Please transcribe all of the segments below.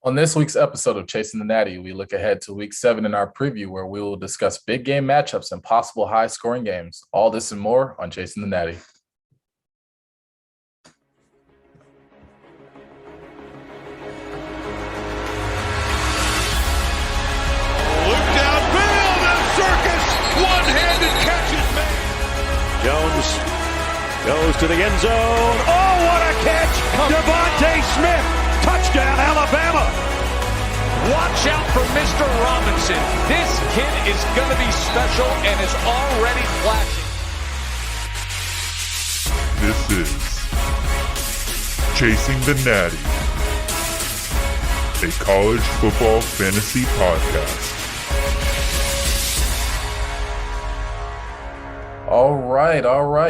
On this week's episode of Chasing the Natty, we look ahead to week 7 in our preview where we will discuss big game matchups and possible high scoring games. All this and more on Chasing the Natty. Look downfield and circus, one-handed catch is made. Jones goes to the end zone. Oh, what a catch! Devontae Smith. Touchdown, Alabama. Watch out for Mr. Robinson. This kid is going to be special and is already flashing. This is Chasing the Natty, a college football fantasy podcast. All right.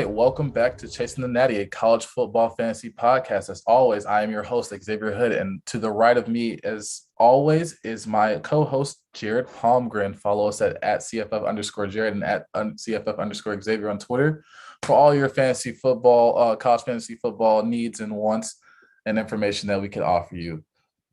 Welcome back to Chasing the Natty, a college football fantasy podcast. As always, I am your host, Xavier Hood, and to the right of me, as always, is my co-host, Jared Palmgren. Follow us at CFF_Jared and at CFF_Xavier on Twitter for all your fantasy football, college fantasy football needs and wants and information that we can offer you.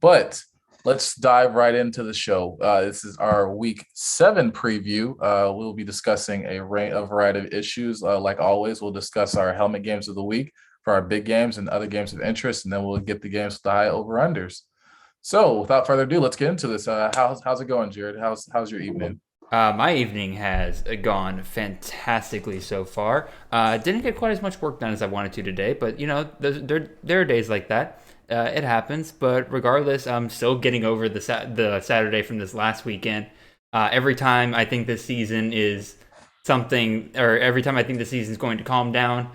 But let's dive right into the show. This is our week 7 preview. We'll be discussing a variety of issues. Like always, we'll discuss our helmet games of the week for our big games and other games of interest, and then we'll get the games with the high over-unders. So without further ado, let's get into this. How's it going, Jared? How's your evening? My evening has gone fantastically so far. Didn't get quite as much work done as I wanted to today, but there are days like that. It happens, but regardless, I'm still getting over the Saturday from this last weekend. Every time I think this season is something, or every time I think the season is going to calm down,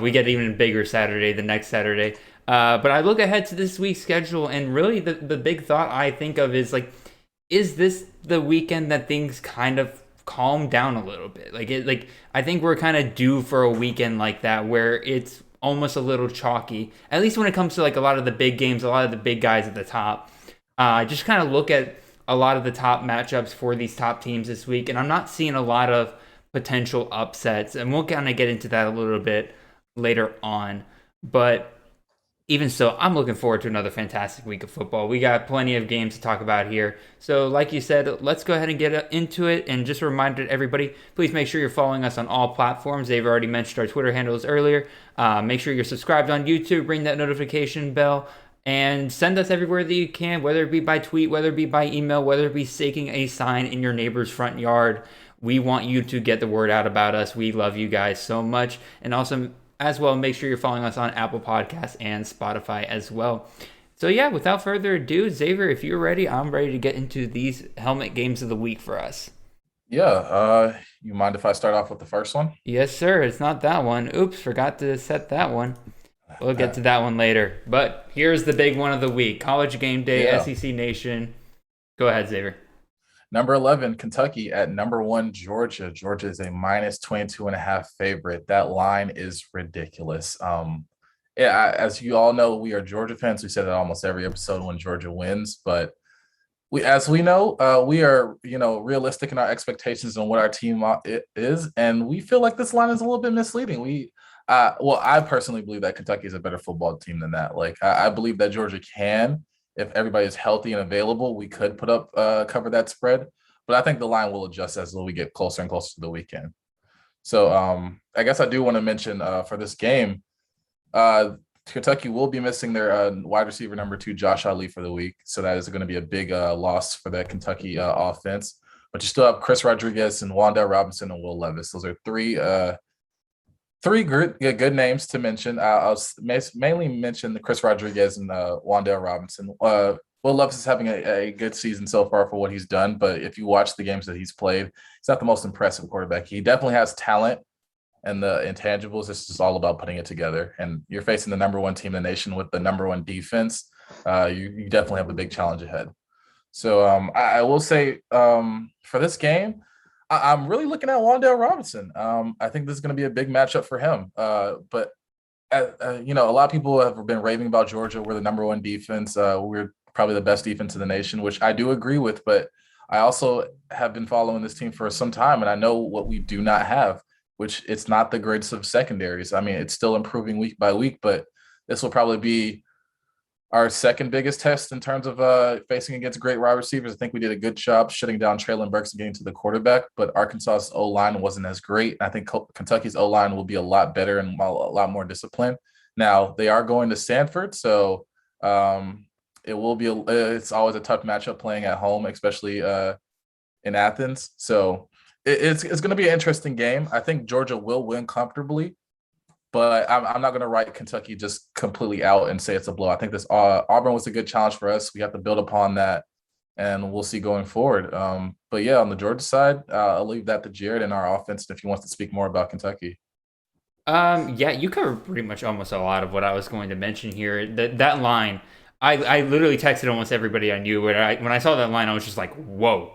we get even bigger Saturday the next Saturday. But I look ahead to this week's schedule, and really the big thought I think of is is this the weekend that things kind of calm down a little bit? I think we're kind of due for a weekend like that where it's almost a little chalky, at least when it comes to a lot of the big games, a lot of the big guys at the top. Just kind of look at a lot of the top matchups for these top teams this week, and I'm not seeing a lot of potential upsets, and we'll kind of get into that a little bit later on. But even so, I'm looking forward to another fantastic week of football. We got plenty of games to talk about here. So like you said, let's go ahead and get into it. And just a reminder to everybody, please make sure you're following us on all platforms. They've already mentioned our Twitter handles earlier. Make sure you're subscribed on YouTube, ring that notification bell, and send us everywhere that you can, whether it be by tweet, whether it be by email, whether it be staking a sign in your neighbor's front yard. We want you to get the word out about us. We love you guys so much. And also, as well, make sure you're following us on Apple Podcasts and Spotify as well. So yeah, without further ado, Xavier, if you're ready, I'm ready to get into these helmet games of the week for us. Yeah, you mind if I start off with the first one? Yes, sir. It's not that one. Oops, forgot to set that one. We'll get to that one later. But here's the big one of the week. College Game Day, SEC Nation. Go ahead, Xavier. Number 11, Kentucky at number 1, Georgia. Georgia is a minus 22.5 favorite. That line is ridiculous. As you all know, we are Georgia fans. We say that almost every episode when Georgia wins, but we know, we are, realistic in our expectations on what our team is, and we feel like this line is a little bit misleading. I personally believe that Kentucky is a better football team than that. I believe that Georgia can. If everybody is healthy and available, we could cover that spread. But I think the line will adjust as we get closer and closer to the weekend. So I guess I do want to mention for this game, Kentucky will be missing their wide receiver number 2, Josh Ali, for the week. So that is going to be a big loss for that Kentucky offense. But you still have Chris Rodriguez and Wan'Dale Robinson and Will Levis. Those are three good names to mention. I'll mainly mention the Chris Rodriguez and Wan'Dale Robinson. Will Levis is having a good season so far for what he's done, but if you watch the games that he's played, he's not the most impressive quarterback. He definitely has talent and the intangibles. It's just all about putting it together. And you're facing the number 1 team in the nation with the number 1 defense. You definitely have a big challenge ahead. So I will say for this game, I'm really looking at Wan'Dale Robinson. I think this is going to be a big matchup for him. But a lot of people have been raving about Georgia. We're the number 1 defense. We're probably the best defense in the nation, which I do agree with. But I also have been following this team for some time, and I know what we do not have, which it's not the greatest of secondaries. I mean, it's still improving week by week, but this will probably be our second biggest test in terms of facing against great wide receivers. I think we did a good job shutting down Traylon Burks and getting to the quarterback, but Arkansas's O-line wasn't as great. I think Kentucky's O-line will be a lot better and a lot more disciplined. Now, they are going to Stanford, so it will be it's always a tough matchup playing at home, especially in Athens. So it's going to be an interesting game. I think Georgia will win comfortably, but I'm not going to write Kentucky just completely out and say it's a blow. I think this Auburn was a good challenge for us. We have to build upon that, and we'll see going forward. But yeah, on the Georgia side, I'll leave that to Jared and our offense if he wants to speak more about Kentucky. Yeah, you covered pretty much almost a lot of what I was going to mention here. That line, I literally texted almost everybody I knew. When I saw that line, I was just like, whoa.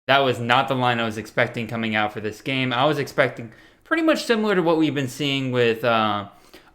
That was not the line I was expecting coming out for this game. I was expecting pretty much similar to what we've been seeing with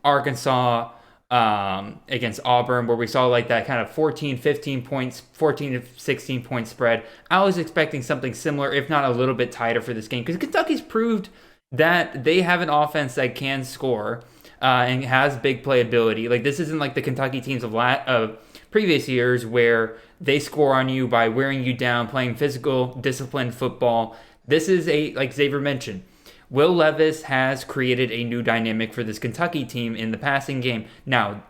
Arkansas against Auburn, where we saw like that kind of 14 to 16 point spread. I was expecting something similar, if not a little bit tighter for this game, because Kentucky's proved that they have an offense that can score and has big playability. Like, this isn't like the Kentucky teams of previous years where they score on you by wearing you down, playing physical, disciplined football. This is like Xavier mentioned, Will Levis has created a new dynamic for this Kentucky team in the passing game. Now,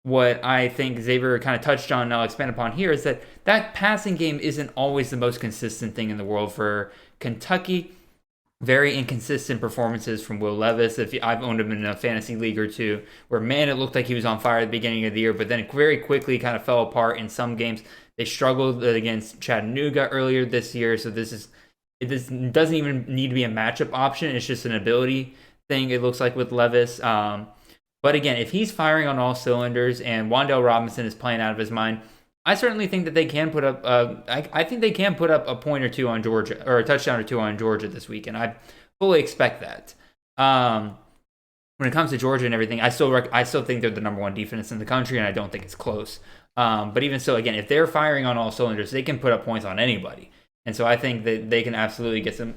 what I think Xavier kind of touched on and I'll expand upon here is that passing game isn't always the most consistent thing in the world for Kentucky. Very inconsistent performances from Will Levis. I've owned him in a fantasy league or two, where, man, it looked like he was on fire at the beginning of the year, but then very quickly kind of fell apart in some games. They struggled against Chattanooga earlier this year, so this doesn't even need to be a matchup option. It's just an ability thing, it looks like, with Levis. But again, if he's firing on all cylinders and Wan'Dale Robinson is playing out of his mind, I certainly think that they can put up. I think they can put up a point or two on Georgia, or a touchdown or two on Georgia this week, and I fully expect that. When it comes to Georgia and everything, I still think they're the number one defense in the country, and I don't think it's close. But even so, again, if they're firing on all cylinders, they can put up points on anybody, and so I think that they can absolutely get some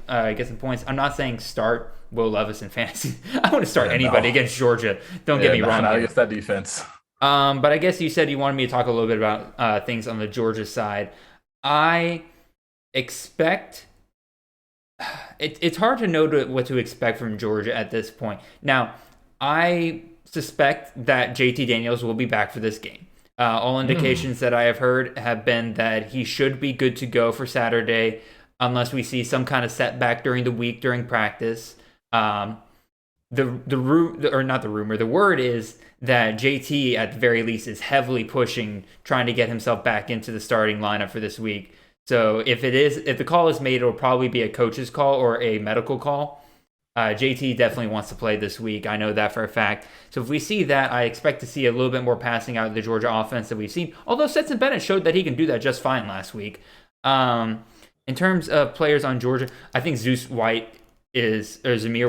points. I'm not saying start Will Levis in fantasy. I want to start anybody against Georgia. Don't get me wrong. Not against that defense. But I guess you said you wanted me to talk a little bit about things on the Georgia side. I expect it's hard to know what to expect from Georgia at this point. Now, I suspect that JT Daniels will be back for this game. All indications that I have heard have been that he should be good to go for Saturday, unless we see some kind of setback during the week during practice. The word is that JT at the very least is heavily pushing, trying to get himself back into the starting lineup for this week. So if the call is made, it'll probably be a coach's call or a medical call. JT definitely wants to play this week. I know that for a fact. So if we see that, I expect to see a little bit more passing out of the Georgia offense that we've seen. Although Stetson Bennett showed that he can do that just fine last week. In terms of players on Georgia, I think Zamir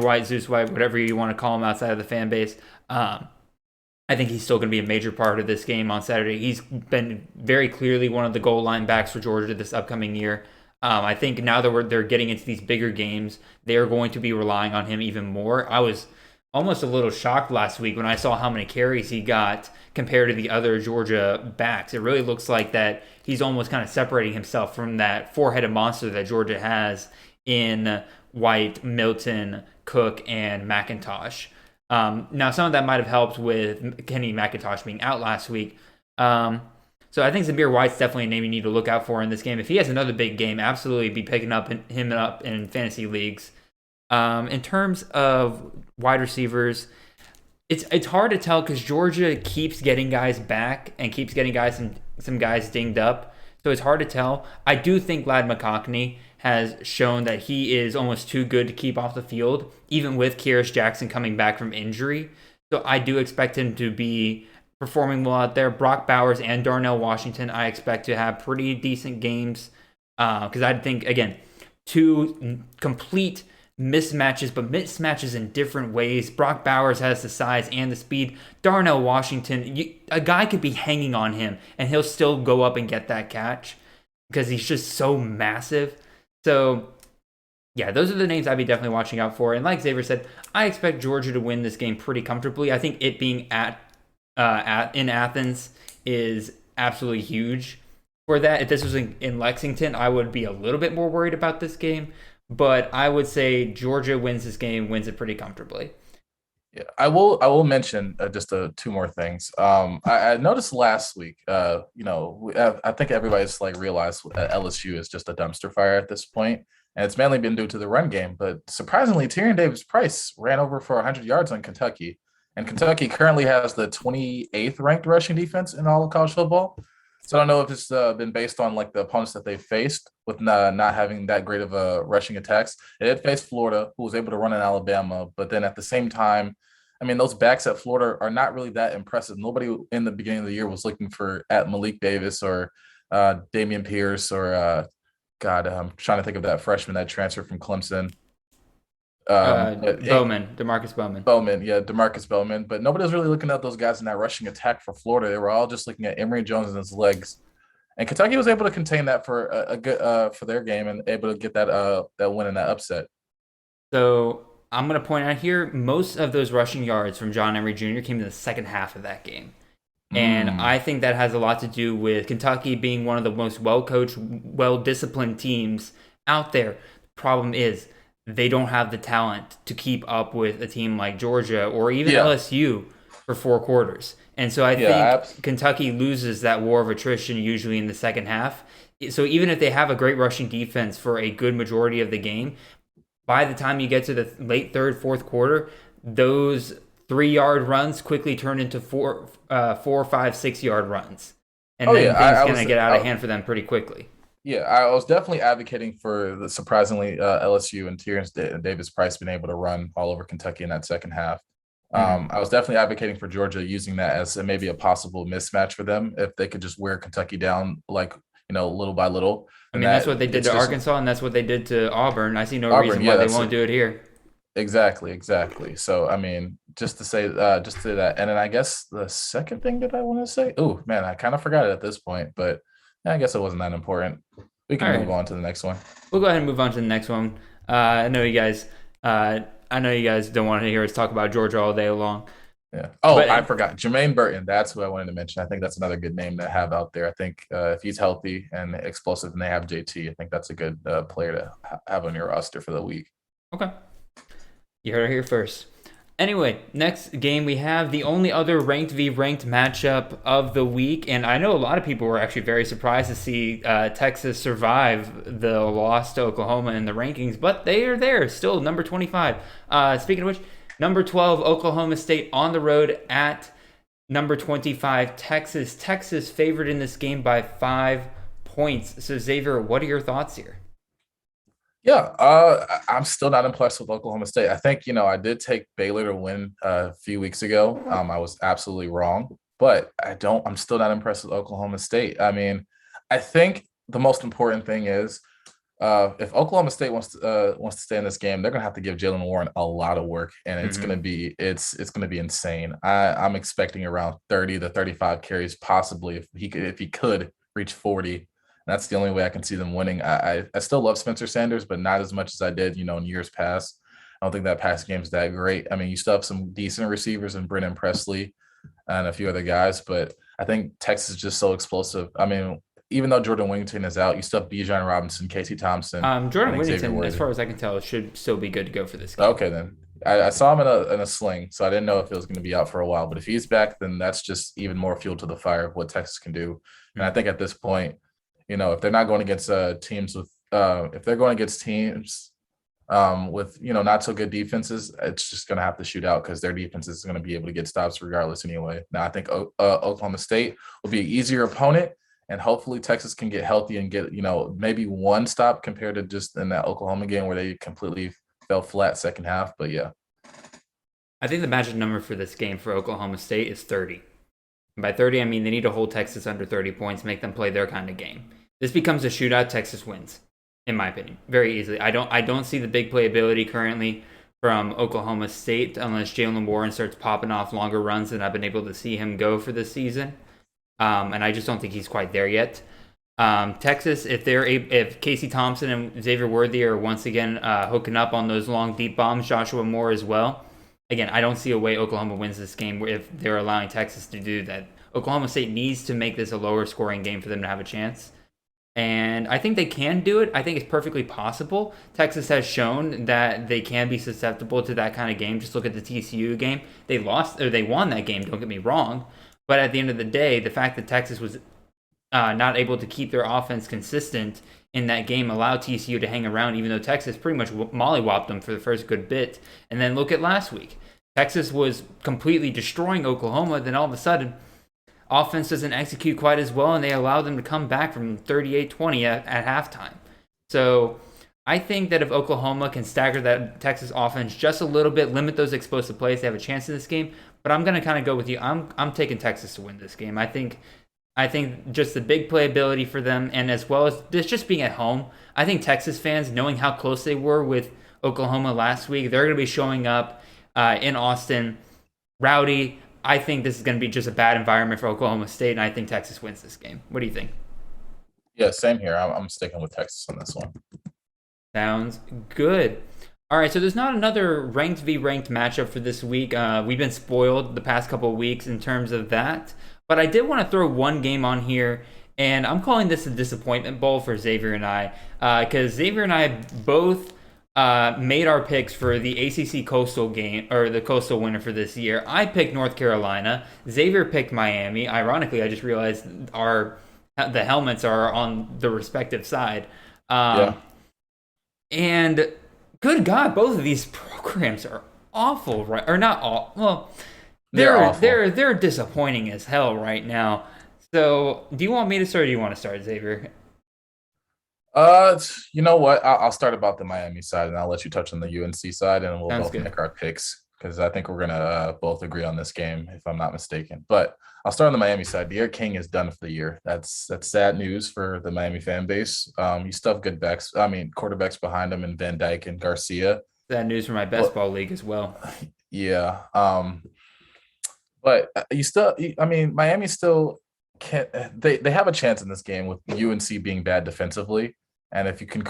White, Zeus White, whatever you want to call him outside of the fan base. I think he's still going to be a major part of this game on Saturday. He's been very clearly one of the goal line backs for Georgia this upcoming year. I think now that they're getting into these bigger games, they are going to be relying on him even more. I was almost a little shocked last week when I saw how many carries he got compared to the other Georgia backs. It really looks like that he's almost kind of separating himself from that four-headed monster that Georgia has in White, Milton, Cook, and McIntosh. Now, some of that might have helped with Kenny McIntosh being out last week. So I think Zamir White's definitely a name you need to look out for in this game. If he has another big game, absolutely be picking him up in fantasy leagues. In terms of wide receivers, it's hard to tell because Georgia keeps getting guys back and keeps getting some guys dinged up. So it's hard to tell. I do think Ladd McConkey has shown that he is almost too good to keep off the field, even with Kearis Jackson coming back from injury. So I do expect him to be performing well out there. Brock Bowers and Darnell Washington, I expect to have pretty decent games because I think, again, two complete mismatches, but mismatches in different ways. Brock Bowers has the size and the speed. Darnell Washington, a guy could be hanging on him and he'll still go up and get that catch because he's just so massive. So, yeah, those are the names I'd be definitely watching out for. And like Xavier said, I expect Georgia to win this game pretty comfortably. I think it being in Athens is absolutely huge for that. If this was in Lexington, I would be a little bit more worried about this game. But I would say Georgia wins this game, wins it pretty comfortably. Yeah, I will mention just two more things. I noticed last week, I think everybody's like realized that LSU is just a dumpster fire at this point, and it's mainly been due to the run game. But surprisingly, Tyrion Davis-Price ran over for 100 yards on Kentucky, and Kentucky currently has the 28th ranked rushing defense in all of college football. So I don't know if it's been based on like the opponents that they faced with not having that great of a rushing attacks. It had faced Florida, who was able to run in Alabama, but then at the same time, I mean, those backs at Florida are not really that impressive. Nobody in the beginning of the year was looking for at Malik Davis or Damian Pierce or I'm trying to think of that freshman that transferred from Clemson. Demarcus Bowman. Demarcus Bowman. But nobody was really looking at those guys in that rushing attack for Florida. They were all just looking at Emory Jones and his legs. And Kentucky was able to contain that for a good for their game and able to get that win in that upset. So I'm going to point out here, most of those rushing yards from John Emory Jr. came in the second half of that game. And I think that has a lot to do with Kentucky being one of the most well-coached, well-disciplined teams out there. The problem is they don't have the talent to keep up with a team like Georgia or even LSU for 4 quarters. And so I think Kentucky loses that war of attrition usually in the second half. So even if they have a great rushing defense for a good majority of the game, by the time you get to the late third, fourth quarter, those 3-yard runs quickly turn into 4, 5, 6-yard runs. And then things going to get out of hand for them pretty quickly. Yeah, I was definitely advocating for the surprisingly LSU and Tyrion Davis-Price being able to run all over Kentucky in that second half. I was definitely advocating for Georgia using that as maybe a possible mismatch for them if they could just wear Kentucky down little by little. I mean, that's what they did to Arkansas, and that's what they did to Auburn. I see no reason why they won't do it here. Exactly. So, I mean, just to say that. And then I guess the second thing that I want to say, oh, man, I kind of forgot it at this point, but I guess it wasn't that important. We can move on to the next one. We'll go ahead and move on to the next one. I know you guys don't want to hear us talk about Georgia all day long. Yeah. Oh, I forgot. Jermaine Burton. That's who I wanted to mention. I think that's another good name to have out there. I think if he's healthy and explosive and they have JT, I think that's a good player to have on your roster for the week. Okay. You heard it here first. Anyway, next game we have the only other ranked v ranked matchup of the week, and I know a lot of people were actually very surprised to see Texas survive the loss to Oklahoma in the rankings, but they are there, still number 25. Speaking of which, number 12, Oklahoma State on the road at number 25, Texas. Texas favored in this game by 5 points. So Xavier, what are your thoughts here? Yeah, I'm still not impressed with Oklahoma State. I think, I did take Baylor to win a few weeks ago. I was absolutely wrong, but I'm still not impressed with Oklahoma State. I mean, I think the most important thing is if Oklahoma State wants to stay in this game, they're going to have to give Jaylen Warren a lot of work, and it's going to be insane. I'm expecting around 30 to 35 carries, possibly if he could reach 40. That's the only way I can see them winning. I still love Spencer Sanders, but not as much as I did, in years past. I don't think that passing game is that great. I mean, you still have some decent receivers in Brennan Presley and a few other guys, but I think Texas is just so explosive. I mean, even though Jordan Whittington is out, you still have Bijan Robinson, Casey Thompson. Jordan Whittington, as far as I can tell, should still be good to go for this game. Okay, then. I saw him in a sling, so I didn't know if he was going to be out for a while. But if he's back, then that's just even more fuel to the fire of what Texas can do. And I think at this point, if they're not going against teams with if they're going against teams with not so good defenses, it's just going to have to shoot out because their defense is going to be able to get stops regardless anyway. Now I think Oklahoma State will be an easier opponent, and hopefully Texas can get healthy and get maybe one stop compared to just in that Oklahoma game where they completely fell flat second half. But yeah, I think the magic number for this game for Oklahoma State is 30. And by 30, I mean they need to hold Texas under 30 points, make them play their kind of game. This becomes a shootout. Texas wins, in my opinion, very easily. I don't see the big playability currently from Oklahoma State unless Jaylen Warren starts popping off longer runs than I've been able to see him go for this season. And I just don't think he's quite there yet. Texas, if Casey Thompson and Xavier Worthy are once again hooking up on those long deep bombs, Joshua Moore as well. Again, I don't see a way Oklahoma wins this game if they're allowing Texas to do that. Oklahoma State needs to make this a lower scoring game for them to have a chance. And I think they can do it. I think it's perfectly possible. Texas has shown that they can be susceptible to that kind of game. Just look at the TCU game. They won that game, don't get me wrong. But at the end of the day, the fact that Texas was not able to keep their offense consistent in that game allowed TCU to hang around, even though Texas pretty much mollywopped them for the first good bit. And then look at last week. Texas was completely destroying Oklahoma. Then all of a sudden, offense doesn't execute quite as well, and they allow them to come back from 38-20 at halftime. So I think that if Oklahoma can stagger that Texas offense just a little bit, limit those explosive plays, they have a chance in this game. But I'm going to kind of go with you. I'm taking Texas to win this game. I think just the big playability for them, and as well as this just being at home, I think Texas fans, knowing how close they were with Oklahoma last week, they're going to be showing up in Austin rowdy. I think this is going to be just a bad environment for Oklahoma State, and I think Texas wins this game. What do you think? Yeah, same here. I'm sticking with Texas on this one. Sounds good. All right, so there's not another ranked v ranked matchup for this week. We've been spoiled the past couple of weeks in terms of that, but I did want to throw one game on here, and I'm calling this a disappointment bowl for Xavier and I, because Xavier and I both made our picks for the ACC Coastal game, or the Coastal winner for this year. I picked North Carolina. Xavier picked Miami. Ironically, I just realized the helmets are on the respective side. And good God, both of these programs are awful, right? Or not all. Well, they're disappointing as hell right now. So, do you want me to start, or do you want to start, Xavier? You know what? I'll start about the Miami side, and I'll let you touch on the UNC side, and we'll Sounds both good. make our picks, because I think we're gonna both agree on this game, if I'm not mistaken. But I'll start on the Miami side. D'Eriq King is done for the year. That's sad news for the Miami fan base. You still have quarterbacks behind him, and Van Dyke and Garcia. That news for my best ball league as well. Yeah. But Miami still can't. They have a chance in this game with UNC being bad defensively. And if you can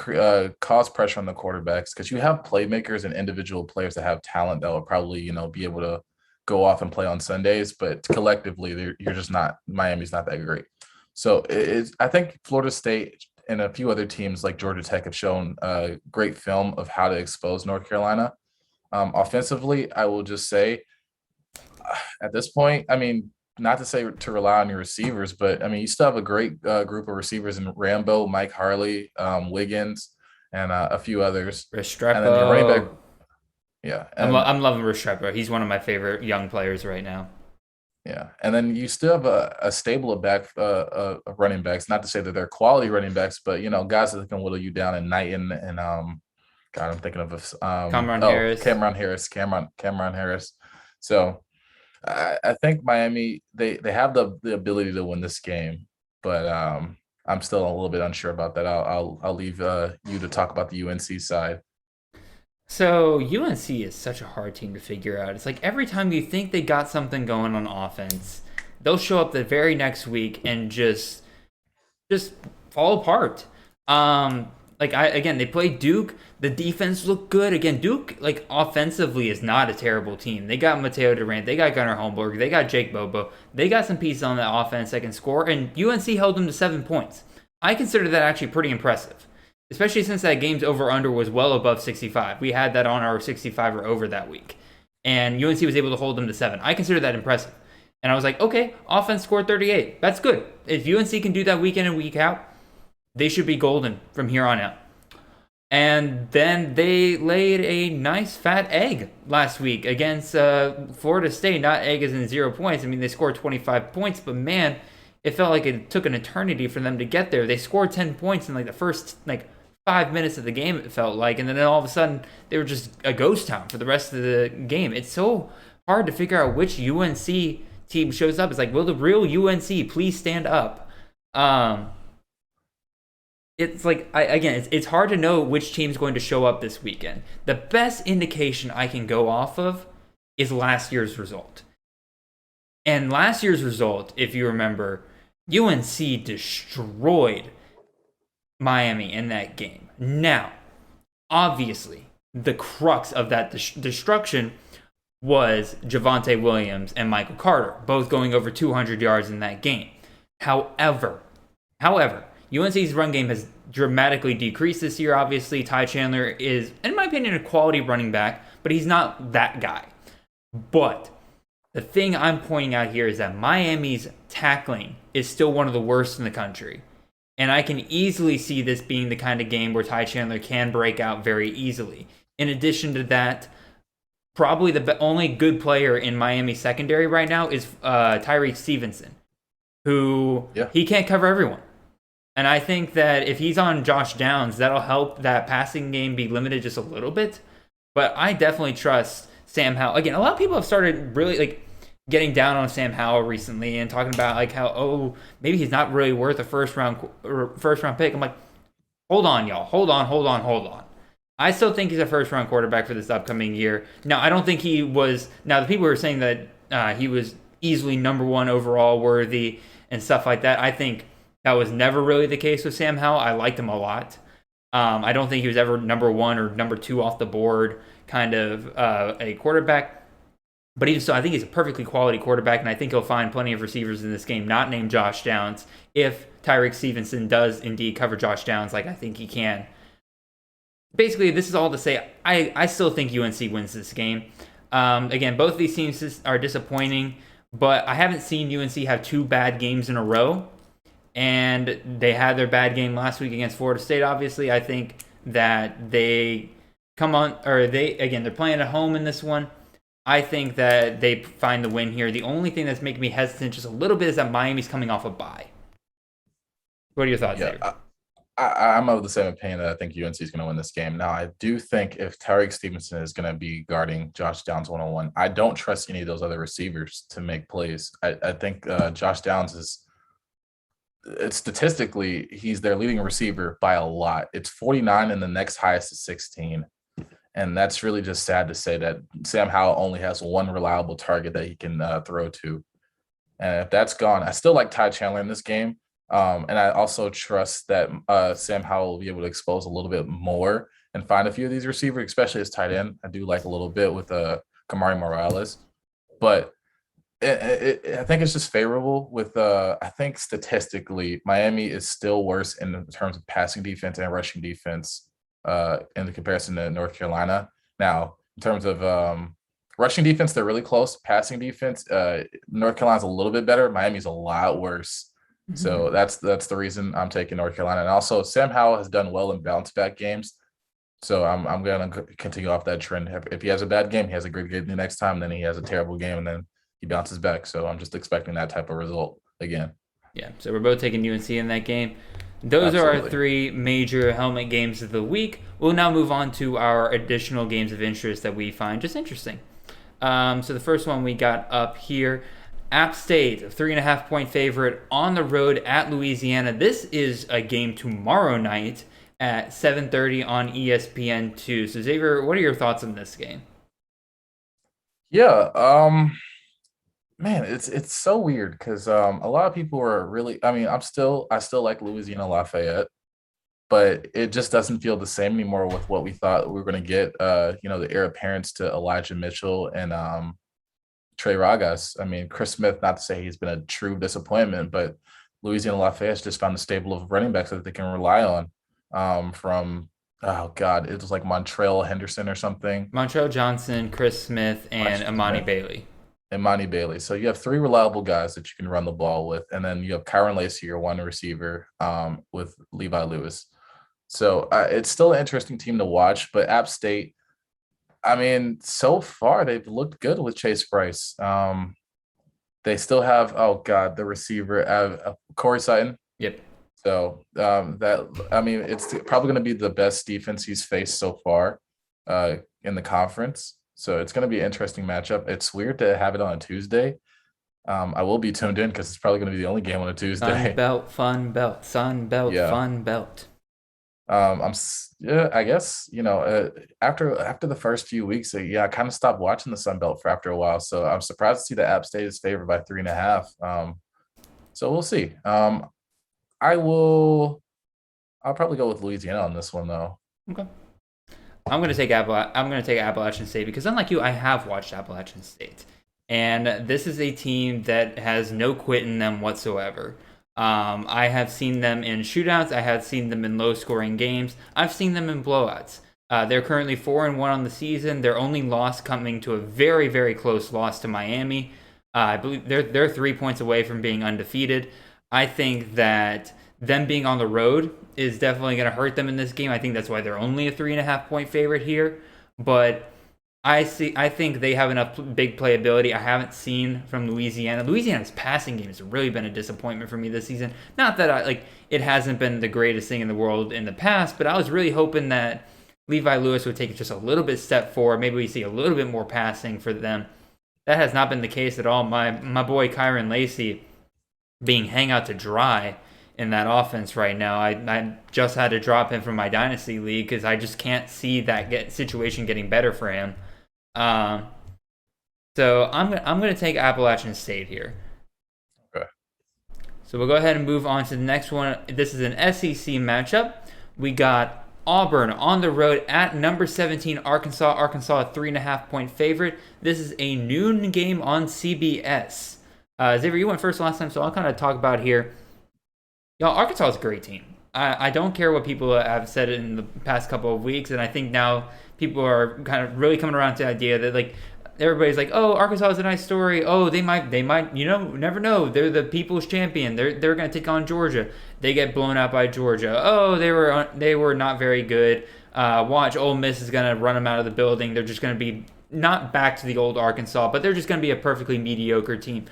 cause pressure on the quarterbacks, because you have playmakers and individual players that have talent that will probably, be able to go off and play on Sundays, but collectively, you're just not. Miami's not that great. So I think Florida State and a few other teams like Georgia Tech have shown a great film of how to expose North Carolina. Offensively, I will just say at this point, not to say to rely on your receivers, but you still have a great group of receivers in Rambo, Mike Harley, Wiggins, and a few others. Restrepo. And then your running back. Yeah. I'm loving Restrepo. He's one of my favorite young players right now. Yeah. And then you still have a stable of running backs. Not to say that they're quality running backs, but, guys that can whittle you down and Knighton and I'm thinking of Cameron Harris. Cameron Harris. So I think Miami, they have the ability to win this game, but I'm still a little bit unsure about that. I'll leave you to talk about the UNC side. So UNC is such a hard team to figure out. It's like every time you think they got something going on offense, they'll show up the very next week and just fall apart. They played Duke. The defense looked good. Again, Duke, offensively is not a terrible team. They got Mateo Durant. They got Gunnar Holmberg. They got Jake Bobo. They got some pieces on that offense that can score, and UNC held them to 7 points. I consider that actually pretty impressive, especially since that game's over-under was well above 65. We had that on our 65 or over that week, and UNC was able to hold them to 7. I consider that impressive. And I was like, okay, offense scored 38. That's good. If UNC can do that week in and week out, they should be golden from here on out. And then they laid a nice fat egg last week against Florida State. Not egg as in 0 points. They scored 25 points, but man, it felt like it took an eternity for them to get there. They scored 10 points in the first 5 minutes of the game, it felt like, and then all of a sudden they were just a ghost town for the rest of the game. It's so hard to figure out which UNC team shows up. It's like, will the real UNC please stand up? It's it's hard to know which team's going to show up this weekend. The best indication I can go off of is last year's result. And last year's result, if you remember, UNC destroyed Miami in that game. Now, obviously, the crux of that destruction was Javonte Williams and Michael Carter, both going over 200 yards in that game. However, UNC's run game has dramatically decreased this year. Obviously, Ty Chandler is, in my opinion, a quality running back, but he's not that guy. But the thing I'm pointing out here is that Miami's tackling is still one of the worst in the country. And I can easily see this being the kind of game where Ty Chandler can break out very easily. In addition to that, probably the only good player in Miami secondary right now is Tyreek Stevenson, who he can't cover everyone. And I think that if he's on Josh Downs, that'll help that passing game be limited just a little bit. But I definitely trust Sam Howell. Again, a lot of people have started really getting down on Sam Howell recently and talking about how maybe he's not really worth a first round pick. I'm like, hold on, y'all, hold on. I still think he's a first round quarterback for this upcoming year. Now, I don't think he was. Now, the people who are saying that he was easily number one overall worthy and stuff like that, I think that was never really the case with Sam Howell. I liked him a lot. I don't think he was ever number one or number two off the board kind of a quarterback. But even so, I think he's a perfectly quality quarterback, and I think he'll find plenty of receivers in this game not named Josh Downs if Tyreek Stevenson does indeed cover Josh Downs like I think he can. Basically, this is all to say I still think UNC wins this game. Again, both of these teams are disappointing, but I haven't seen UNC have two bad games in a row. And they had their bad game last week against Florida State. Obviously, I think that they're playing at home in this one. I think that they find the win here. The only thing that's making me hesitant just a little bit is that Miami's coming off a bye. What are your thoughts there? I'm of the same opinion that I think UNC is going to win this game. Now, I do think if Tyreek Stevenson is going to be guarding Josh Downs one-on-one, I don't trust any of those other receivers to make plays. I think Josh Downs is statistically, he's their leading receiver by a lot. It's 49 and the next highest is 16. And that's really just sad to say that Sam Howell only has one reliable target that he can throw to. And if that's gone, I still like Ty Chandler in this game. And I also trust that Sam Howell will be able to expose a little bit more and find a few of these receivers, especially as tight end. I do like a little bit with Kamari Morales. But I think it's just favorable with I think statistically Miami is still worse in terms of passing defense and rushing defense in the comparison to North Carolina. Now, in terms of rushing defense, they're really close. Passing defense, North Carolina's a little bit better. Miami's a lot worse. Mm-hmm. So that's the reason I'm taking North Carolina. And also Sam Howell has done well in bounce back games. So I'm going to continue off that trend. If he has a bad game, he has a great game the next time, then he has a terrible game, and then he bounces back. So I'm just expecting that type of result again. Yeah, so we're both taking UNC in that game. Those Absolutely. Are our three major helmet games of the week. We'll now move on to our additional games of interest that we find just interesting. So the first one we got up here, App State, a 3.5-point favorite on the road at Louisiana. This is a game tomorrow night at 7:30 on ESPN2. So Xavier, what are your thoughts on this game? Yeah, man, it's so weird because a lot of people are really. I mean, I still like Louisiana Lafayette, but it just doesn't feel the same anymore with what we thought we were going to get. The heir apparents to Elijah Mitchell and Trey Ragas. I mean, Chris Smith. Not to say he's been a true disappointment, but Louisiana Lafayette's just found a stable of running backs that they can rely on. From it was like Montrell Henderson or something. Montrell Johnson, Chris Smith, and Imani Bailey. So you have three reliable guys that you can run the ball with, and then you have Kyron Lacey, your one receiver, with Levi Lewis. So it's still an interesting team to watch. But App State, I mean, so far they've looked good with Chase Bryce. They still have the receiver, Corey Sutton. Yep. So it's probably going to be the best defense he's faced so far in the conference. So it's going to be an interesting matchup. It's weird to have it on a Tuesday. I will be tuned in because it's probably going to be the only game on a Tuesday. Sun Belt, Fun Belt. I guess, after the first few weeks, I kind of stopped watching the Sun Belt for after a while. So I'm surprised to see that App State is favored by 3.5. So we'll see. I'll probably go with Louisiana on this one though. Okay. I'm going to take Appalachian State because, unlike you, I have watched Appalachian State, and this is a team that has no quit in them whatsoever. I have seen them in shootouts. I have seen them in low-scoring games. I've seen them in blowouts. They're currently 4-1 on the season. Their only loss coming to a very, very close loss to Miami. I believe they're 3 points away from being undefeated. I think that them being on the road is definitely going to hurt them in this game. I think that's why they're only a 3.5 point favorite here. But I think they have enough big playability. I haven't seen from Louisiana. Louisiana's passing game has really been a disappointment for me this season. Not that it hasn't been the greatest thing in the world in the past, but I was really hoping that Levi Lewis would take it just a little bit step forward. Maybe we see a little bit more passing for them. That has not been the case at all. My boy Kyron Lacey being hang out to dry in that offense right now. I just had to drop him from my dynasty league because I just can't see that situation getting better for him. So I'm gonna take Appalachian State here. Okay. So we'll go ahead and move on to the next one. This is an SEC matchup. We got Auburn on the road at number 17 Arkansas. Arkansas, a 3.5 point favorite. This is a noon game on CBS. Xavier, you went first last time, so I'll kind of talk about here. Y'all, Arkansas is a great team. I don't care what people have said in the past couple of weeks, and I think now people are kind of really coming around to the idea that everybody's like, oh, Arkansas is a nice story. Oh, they might, never know. They're the people's champion. They're going to take on Georgia. They get blown out by Georgia. Oh, they were not very good. Watch, Ole Miss is going to run them out of the building. They're just going to be not back to the old Arkansas, but they're just going to be a perfectly mediocre team.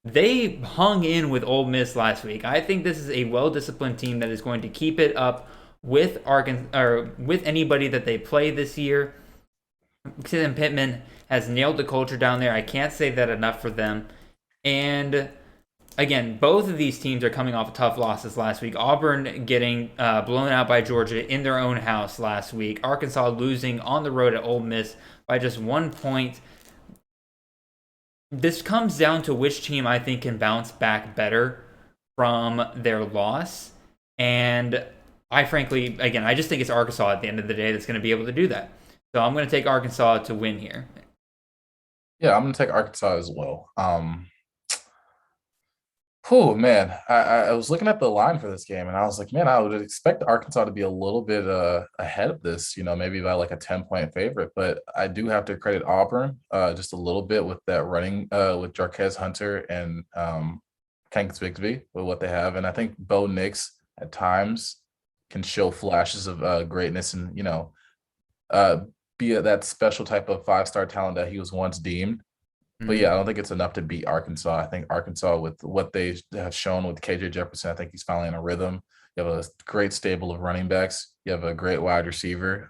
They hung in with Ole Miss last week. I think this is a well-disciplined team that is going to keep it up with Arkansas or with anybody that they play this year. Sam Pittman has nailed the culture down there. I can't say that enough for them. And again, both of these teams are coming off tough losses last week. Auburn getting blown out by Georgia in their own house last week. Arkansas losing on the road at Ole Miss by just 1 point. This comes down to which team I think can bounce back better from their loss. And I just think it's Arkansas at the end of the day that's going to be able to do that. So I'm going to take Arkansas to win here. Yeah, I'm going to take Arkansas as well. Oh man, I was looking at the line for this game and I was like, man, I would expect Arkansas to be a little bit ahead of this, maybe by like a 10-point favorite. But I do have to credit Auburn just a little bit with that running with Jarquez Hunter and Tanks Bigsby with what they have. And I think Bo Nix at times can show flashes of greatness and, be that special type of 5-star talent that he was once deemed. But yeah, I don't think it's enough to beat Arkansas. I think Arkansas, with what they have shown with KJ Jefferson, I think he's finally in a rhythm. You have a great stable of running backs. You have a great wide receiver.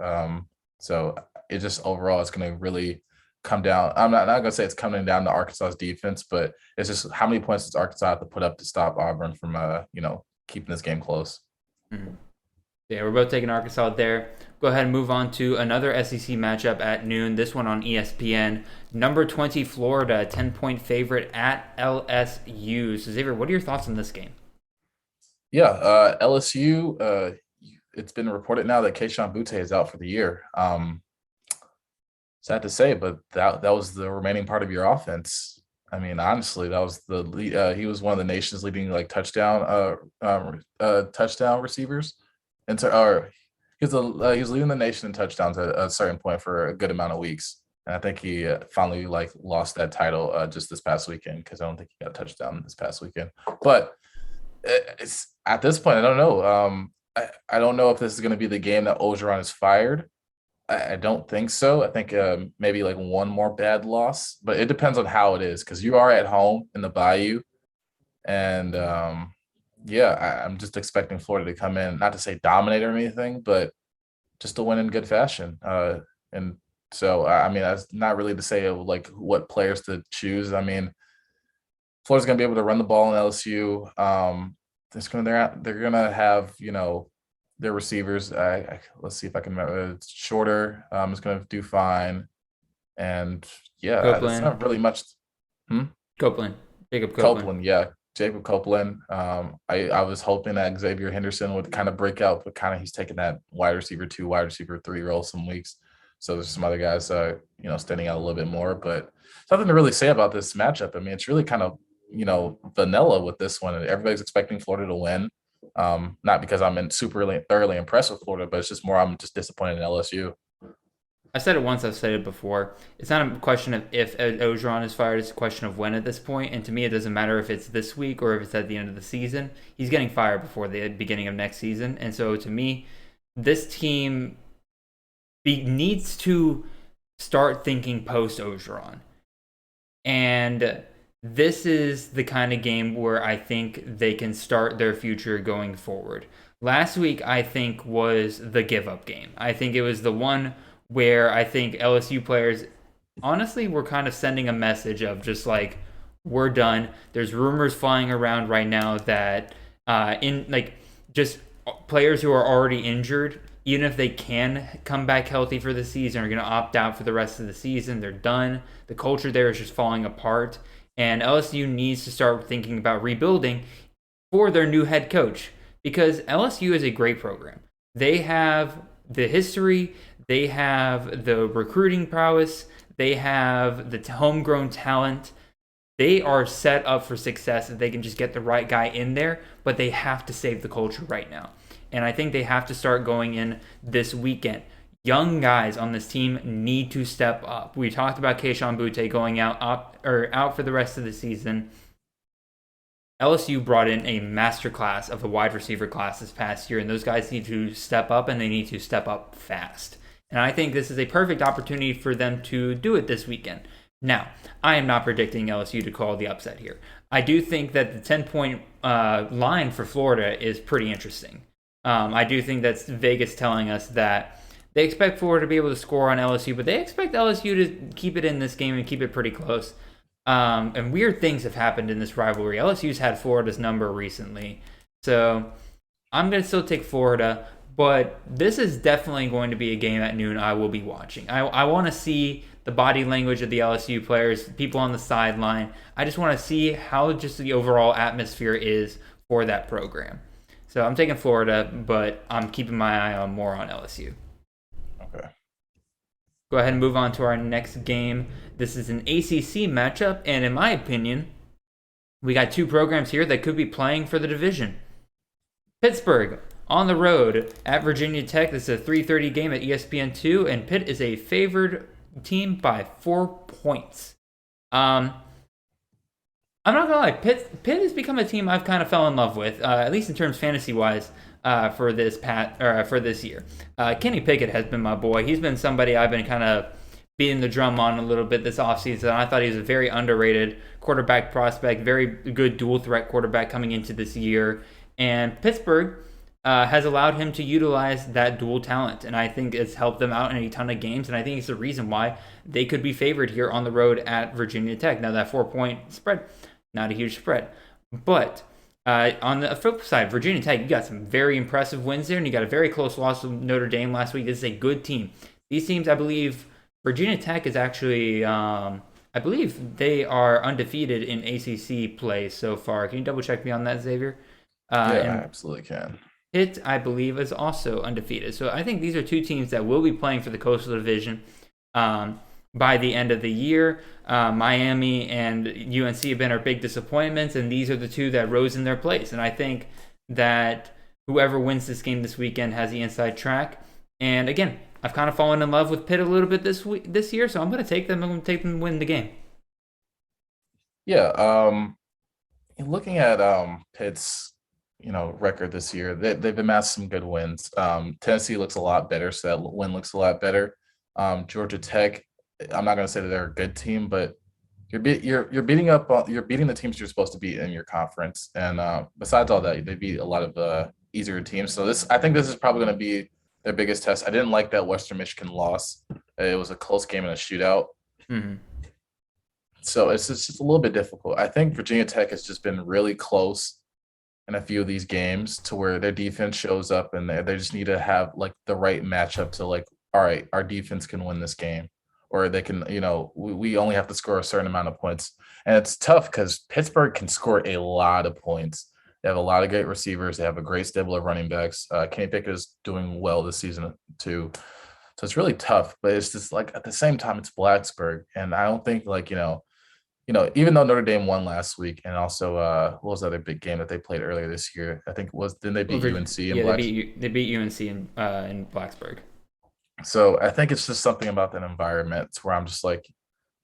So it just overall, it's going to really come down. I'm not going to say it's coming down to Arkansas's defense, but it's just how many points does Arkansas have to put up to stop Auburn from, keeping this game close. Mm-hmm. Yeah, we're both taking Arkansas there. Go ahead and move on to another SEC matchup at noon. This one on ESPN. Number 20 Florida, 10-point favorite at LSU. So Xavier, what are your thoughts on this game? Yeah, LSU. It's been reported now that Kayshon Boutte is out for the year. Sad to say, but that was the remaining part of your offense. I mean, honestly, that was the lead. He was one of the nation's leading touchdown receivers. And so, he was leading the nation in touchdowns at a certain point for a good amount of weeks, and I think he finally lost that title just this past weekend because I don't think he got a touchdown this past weekend. But it's at this point, I don't know. I don't know if this is going to be the game that Orgeron is fired. I don't think so. I think maybe one more bad loss, but it depends on how it is because you are at home in the Bayou, and I'm just expecting Florida to come in, not to say dominate or anything, but just to win in good fashion. And so, I mean, that's not really to say what players to choose. I mean, Florida's going to be able to run the ball in LSU. They're going to have, their receivers. Let's see if I can remember. Shorter is going to do fine. And yeah, Copeland. It's not really much. Jacob Copeland, yeah. Jacob Copeland. I was hoping that Xavier Henderson would kind of break out, but kind of he's taking that wide receiver 2, wide receiver 3 role some weeks. So there's some other guys, standing out a little bit more. But something to really say about this matchup. I mean, it's really kind of vanilla with this one. Everybody's expecting Florida to win. Not because I'm thoroughly impressed with Florida, but it's just more I'm just disappointed in LSU. I said it once, I've said it before. It's not a question of if Orgeron is fired, it's a question of when at this point. And to me, it doesn't matter if it's this week or if it's at the end of the season. He's getting fired before the beginning of next season. And so to me, this team needs to start thinking post Orgeron. And this is the kind of game where I think they can start their future going forward. Last week, I think, was the give-up game. I think it was the one where I think LSU players honestly were kind of sending a message of just like, we're done. There's rumors flying around right now that just players who are already injured, even if they can come back healthy for the season, are going to opt out for the rest of the season. They're done. The culture there is just falling apart. And LSU needs to start thinking about rebuilding for their new head coach, because LSU is a great program. They have the history. They have the recruiting prowess. They have the homegrown talent. They are set up for success if they can just get the right guy in there, but they have to save the culture right now. And I think they have to start going in this weekend. Young guys on this team need to step up. We talked about Kayshon Boutte going out for the rest of the season. LSU brought in a masterclass of a wide receiver class this past year, and those guys need to step up, and they need to step up fast. And I think this is a perfect opportunity for them to do it this weekend. Now, I am not predicting LSU to call the upset here. I do think that the 10-point line for Florida is pretty interesting. I do think that's Vegas telling us that they expect Florida to be able to score on LSU, but they expect LSU to keep it in this game and keep it pretty close. And weird things have happened in this rivalry. LSU's had Florida's number recently. So I'm going to still take Florida. But this is definitely going to be a game at noon I will be watching. I want to see the body language of the LSU players, people on the sideline. I just want to see how just the overall atmosphere is for that program. So I'm taking Florida, but I'm keeping my eye on more on LSU. Okay. Go ahead and move on to our next game. This is an ACC matchup, and in my opinion, we got two programs here that could be playing for the division. Pittsburgh on the road at Virginia Tech. This is a 3:30 game at ESPN2, and Pitt is a favored team by 4 points. I'm not gonna lie, Pitt has become a team I've kind of fell in love with, at least in terms fantasy-wise, for this year. Kenny Pickett has been my boy. He's been somebody I've been kind of beating the drum on a little bit this offseason. I thought he was a very underrated quarterback prospect, very good dual threat quarterback coming into this year, and Pittsburgh has allowed him to utilize that dual talent, and I think it's helped them out in a ton of games, and I think it's the reason why they could be favored here on the road at Virginia Tech. Now, that 4-point spread, not a huge spread, but on the flip side, Virginia Tech, you got some very impressive wins there, and you got a very close loss to Notre Dame last week. This is a good team. These teams, I believe, Virginia Tech is actually, I believe they are undefeated in ACC play so far. Can you double check me on that, Xavier? Yeah, I absolutely can. Pitt, I believe, is also undefeated. So I think these are two teams that will be playing for the Coastal Division by the end of the year. Miami and UNC have been our big disappointments, and these are the two that rose in their place. And I think that whoever wins this game this weekend has the inside track. And again, I've kind of fallen in love with Pitt a little bit this year, so I'm going to take them. I'm going to take them to win the game. Yeah, looking at Pitt's record this year, they've amassed some good wins. Tennessee looks a lot better, so that win looks a lot better. Georgia Tech, I'm not going to say that they're a good team, but you're beating the teams you're supposed to beat in your conference. And besides all that, they beat a lot of easier teams. So I think this is probably going to be their biggest test. I didn't like that Western Michigan loss. It was a close game and a shootout. Mm-hmm. So it's just a little bit difficult. I think Virginia Tech has just been really close in a few of these games to where their defense shows up, and they just need to have like the right matchup to like, all right, our defense can win this game, or they can, we only have to score a certain amount of points. And it's tough because Pittsburgh can score a lot of points. They have a lot of great receivers. They have a great stable of running backs. Kenny Pickett is doing well this season too. So it's really tough, but it's just like at the same time, it's Blacksburg. And I don't think like, even though Notre Dame won last week and also what was the other big game that they played earlier this year? I think didn't they beat UNC in Blacksburg? They beat UNC in Blacksburg. So I think it's just something about that environment where I'm just like,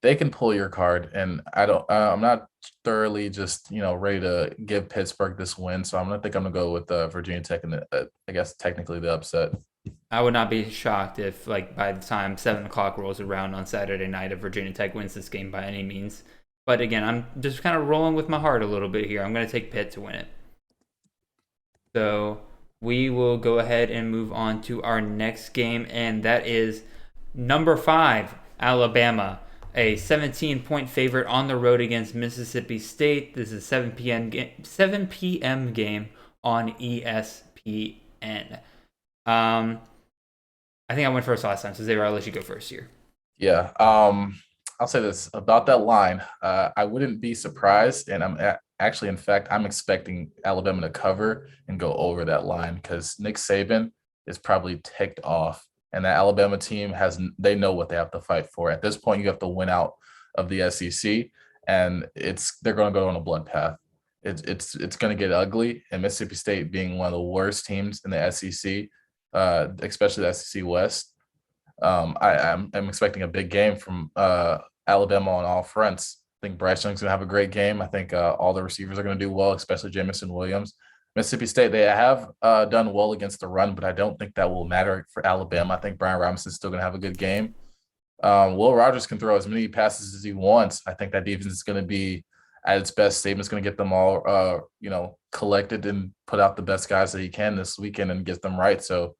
they can pull your card, and I'm not thoroughly just ready to give Pittsburgh this win. So I'm gonna go with Virginia Tech and I guess technically the upset. I would not be shocked if, like, by the time 7 o'clock rolls around on Saturday night, if Virginia Tech wins this game by any means. But again, I'm just kind of rolling with my heart a little bit here. I'm going to take Pitt to win it. So we will go ahead and move on to our next game, and that is number 5, Alabama, a 17-point favorite on the road against Mississippi State. This is 7 p.m. game on ESPN. I think I went first last time, so Xavier, I'll let you go first here. Yeah. I'll say this about that line. I wouldn't be surprised, and actually, in fact, I'm expecting Alabama to cover and go over that line because Nick Saban is probably ticked off, and that Alabama team they know what they have to fight for. At this point, you have to win out of the SEC, and they're going to go on a bloodbath. It's going to get ugly, and Mississippi State being one of the worst teams in the SEC, especially the SEC West. I'm expecting a big game from Alabama on all fronts. I think Bryce Young's going to have a great game. I think all the receivers are going to do well, especially Jamison Williams. Mississippi State, they have done well against the run, but I don't think that will matter for Alabama. I think Brian Robinson's still going to have a good game. Will Rogers can throw as many passes as he wants. I think that defense is going to be at its best. Saban's going to get them all, collected and put out the best guys that he can this weekend and get them right. So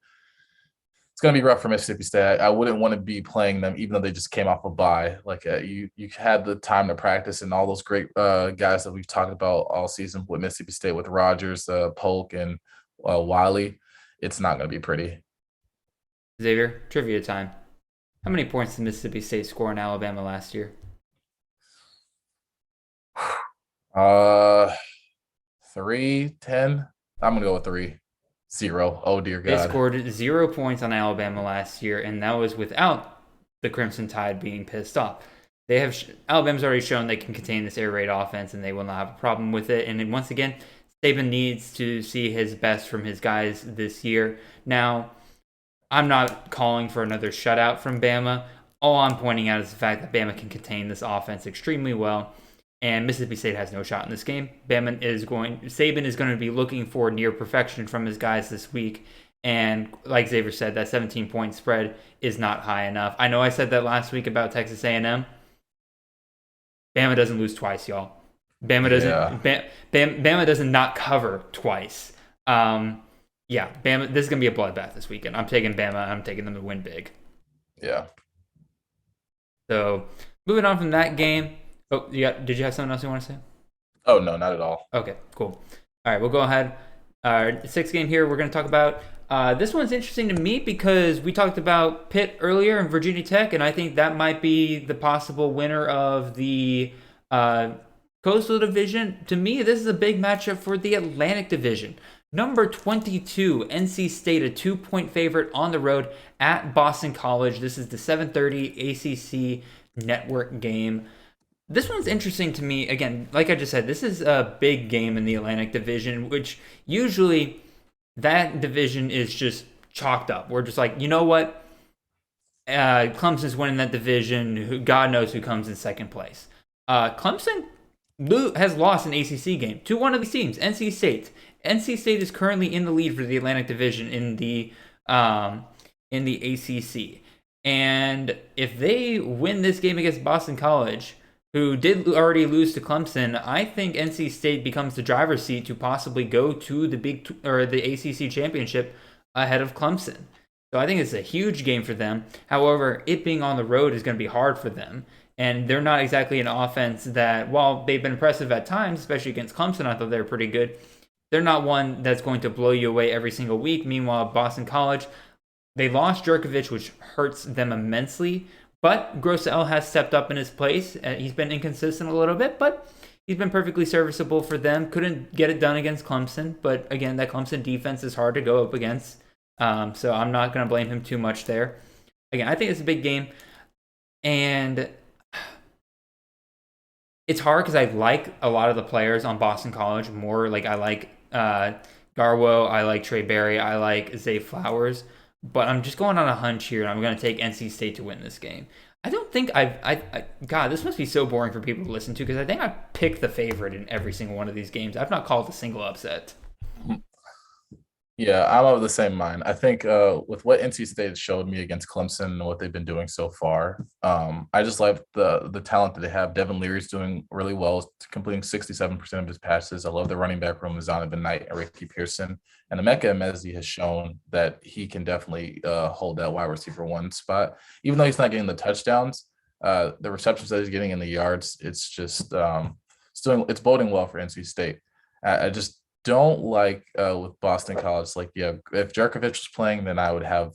it's going to be rough for Mississippi State. I wouldn't want to be playing them, even though they just came off a bye. Like you had the time to practice, and all those great guys that we've talked about all season with Mississippi State, with Rogers, Polk, and Wiley. It's not going to be pretty. Xavier, trivia time. How many points did Mississippi State score in Alabama last year? 3, 10. I'm going to go with 3. 0. Oh, dear God. They scored 0 points on Alabama last year, and that was without the Crimson Tide being pissed off. Alabama's already shown they can contain this air raid offense, and they will not have a problem with it. And then once again, Saban needs to see his best from his guys this year. Now, I'm not calling for another shutout from Bama. All I'm pointing out is the fact that Bama can contain this offense extremely well. And Mississippi State has no shot in this game. Saban is going to be looking for near perfection from his guys this week. And like Xavier said, that 17-point spread is not high enough. I know I said that last week about Texas A&M. Bama doesn't lose twice, y'all. Bama doesn't not cover twice. Bama. This is gonna be a bloodbath this weekend. I'm taking Bama. I'm taking them to win big. Yeah. So moving on from that game. Oh, did you have something else you want to say? Oh, no, not at all. Okay, cool. All right, we'll go ahead. Our 6th game here, we're going to talk about. This one's interesting to me because we talked about Pitt earlier and Virginia Tech, and I think that might be the possible winner of the Coastal Division. To me, this is a big matchup for the Atlantic Division. Number 22, NC State, a 2-point favorite on the road at Boston College. This is the 7:30 ACC network game. This one's interesting to me. Again, like I just said, this is a big game in the Atlantic Division, which usually that division is just chalked up. We're just like, you know what? Clemson's winning that division. God knows who comes in second place. Clemson has lost an ACC game to one of these teams, NC State. NC State is currently in the lead for the Atlantic Division in the ACC. And if they win this game against Boston College, who did already lose to Clemson, I think NC State becomes the driver's seat to possibly go to the ACC championship ahead of Clemson. So I think it's a huge game for them. However, it being on the road is going to be hard for them. And they're not exactly an offense that, while they've been impressive at times, especially against Clemson, I thought they were pretty good. They're not one that's going to blow you away every single week. Meanwhile, Boston College, they lost Jerkovich, which hurts them immensely. But Grosel has stepped up in his place. He's been inconsistent a little bit, but he's been perfectly serviceable for them. Couldn't get it done against Clemson, but again, that Clemson defense is hard to go up against. So I'm not going to blame him too much there. again, I think it's a big game, and it's hard because I like a lot of the players on Boston College more. Like I like Garwo, I like Trey Berry, I like Zay Flowers, but I'm just going on a hunch here, and I'm going to take NC State to win this game. I don't think God, this must be so boring for people to listen to because I think I picked the favorite in every single one of these games. I've not called a single upset. Yeah, I'm of the same mind. I think with what NC State showed me against Clemson and what they've been doing so far, I just like the talent that they have. Devin Leary's doing really well, completing 67% of his passes. I love the running back room with Zonovan Knight and Ricky Pearson. And Emeka Emezi has shown that he can definitely hold that wide receiver one spot. Even though he's not getting the touchdowns, the receptions that he's getting in the yards, it's just it's boding well for NC State. I just don't like with Boston College. Like, yeah, if Jerkovich was playing, then I would have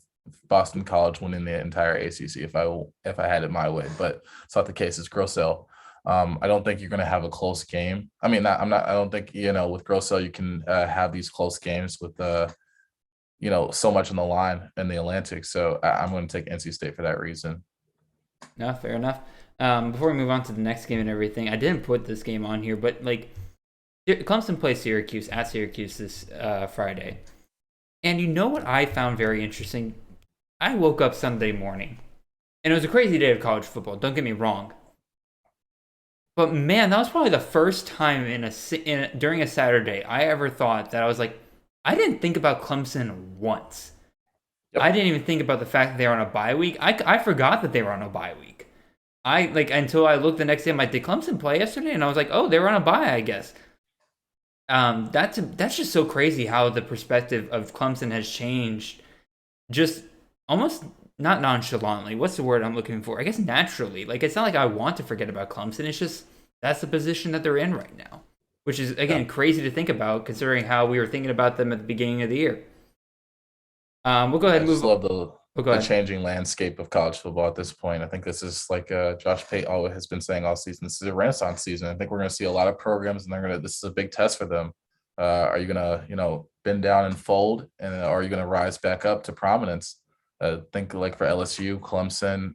Boston College winning the entire ACC if I had it my way. But it's not the case. It's Grosel. I don't think you're going to have a close game. I mean, I don't think with Grosel you can have these close games with so much on the line in the Atlantic. So I'm going to take NC State for that reason. No, fair enough. Before we move on to the next game and everything, I didn't put this game on here, but like. Clemson plays Syracuse at Syracuse this Friday. And you know what I found very interesting? I woke up Sunday morning, and it was a crazy day of college football, don't get me wrong. But man, that was probably the first time during a Saturday I ever thought that I was like, I didn't think about Clemson once. Yep. I didn't even think about the fact that they were on a bye week. I forgot that they were on a bye week. Until I looked the next day, I'm like, did Clemson play yesterday? And I was like, oh, they were on a bye, I guess. That's just so crazy how the perspective of Clemson has changed, just almost not nonchalantly. What's the word I'm looking for? I guess naturally. Like, it's not like I want to forget about Clemson. It's just that's the position that they're in right now, which is again crazy to think about considering how we were thinking about them at the beginning of the year. We'll go ahead and move. I just love the changing landscape of college football at this point. I think this is like Josh Pate always has been saying all season. This is a renaissance season. I think we're going to see a lot of programs, and this is a big test for them. Are you going to, bend down and fold, and are you going to rise back up to prominence? Think like for LSU, Clemson.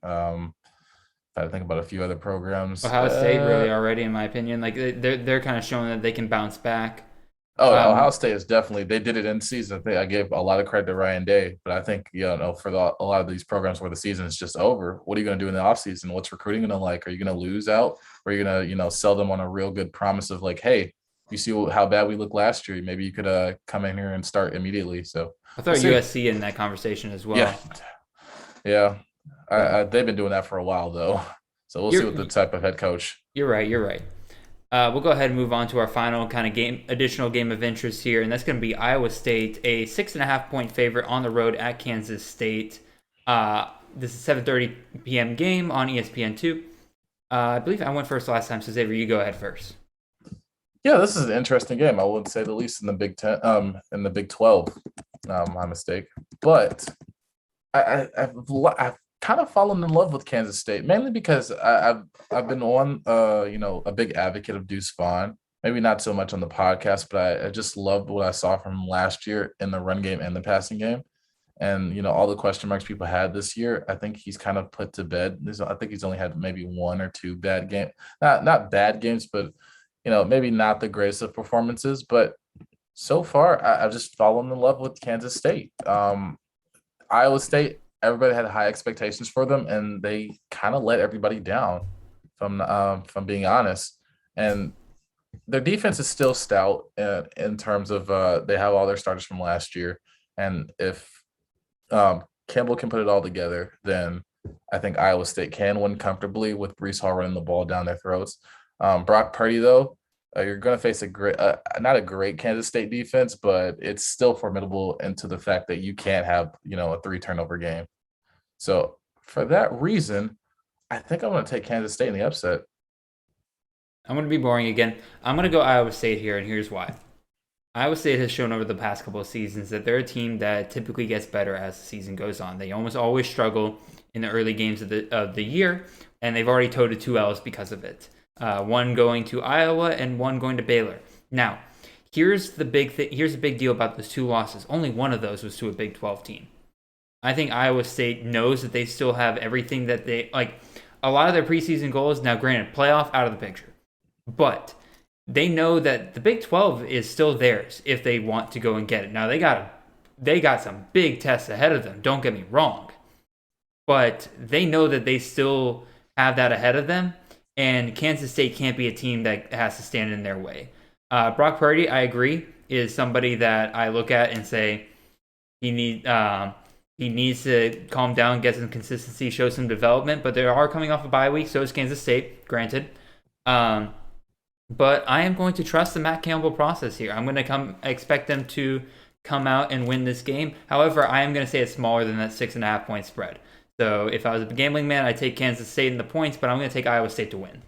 I think about a few other programs. Ohio State really already, in my opinion, like they're kind of showing that they can bounce back. Oh, Ohio State is definitely, they did it in season. I gave a lot of credit to Ryan Day, but I think, for a lot of these programs where the season is just over, what are you going to do in the offseason? What's recruiting going to like? Are you going to lose out? Or are you going to, sell them on a real good promise of like, hey, you see how bad we looked last year. Maybe you could come in here and start immediately. So I thought USC in that conversation as well. Yeah. They've been doing that for a while though. So we'll see what the type of head coach. You're right. We'll go ahead and move on to our final kind of additional game of interest here, and that's going to be Iowa State, a 6.5-point favorite on the road at Kansas State. This is a 7:30 p.m. game on ESPN2. I believe I went first last time, so Xavier, you go ahead first. Yeah, this is an interesting game. I would say the least in the Big 10, in the Big 12. My mistake, but I've kind of fallen in love with Kansas State, mainly because I've been on a big advocate of Deuce Vaughn. Maybe not so much on the podcast, but I just loved what I saw from him last year in the run game and the passing game. And all the question marks people had this year, I think he's kind of put to bed. I think he's only had maybe one or two bad games, not bad games, but maybe not the greatest of performances. But so far, I've just fallen in love with Kansas State. Iowa State, everybody had high expectations for them, and they kind of let everybody down, from being honest. And their defense is still stout in terms of they have all their starters from last year. And if Campbell can put it all together, then I think Iowa State can win comfortably with Breece Hall running the ball down their throats. Brock Purdy, though, you're going to face not a great Kansas State defense, but it's still formidable into the fact that you can't have, a 3-turnover game. So for that reason, I think I'm going to take Kansas State in the upset. I'm going to be boring again. I'm going to go Iowa State here, and here's why. Iowa State has shown over the past couple of seasons that they're a team that typically gets better as the season goes on. They almost always struggle in the early games of the year, and they've already toted 2 L's because of it. One going to Iowa and one going to Baylor. Now, here's the big deal about those 2 losses. Only one of those was to a Big 12 team. I think Iowa State knows that they still have everything that they like. A lot of their preseason goals, now granted, playoff out of the picture, but they know that the Big 12 is still theirs if they want to go and get it. Now they got some big tests ahead of them. Don't get me wrong, but they know that they still have that ahead of them, and Kansas State can't be a team that has to stand in their way. Brock Purdy, I agree, is somebody that I look at and say he needs to calm down, get some consistency, show some development. But they are coming off a bye week, so is Kansas State, granted. But I am going to trust the Matt Campbell process here. I'm going to expect them to come out and win this game. However, I am going to say it's smaller than that 6.5 point spread. So if I was a gambling man, I'd take Kansas State in the points, but I'm going to take Iowa State to win.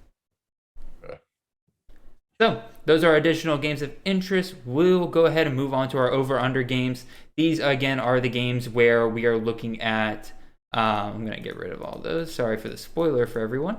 So those are additional games of interest. We'll go ahead and move on to our over-under games. These, again, are the games where we are looking at... I'm going to get rid of all those. Sorry for the spoiler for everyone.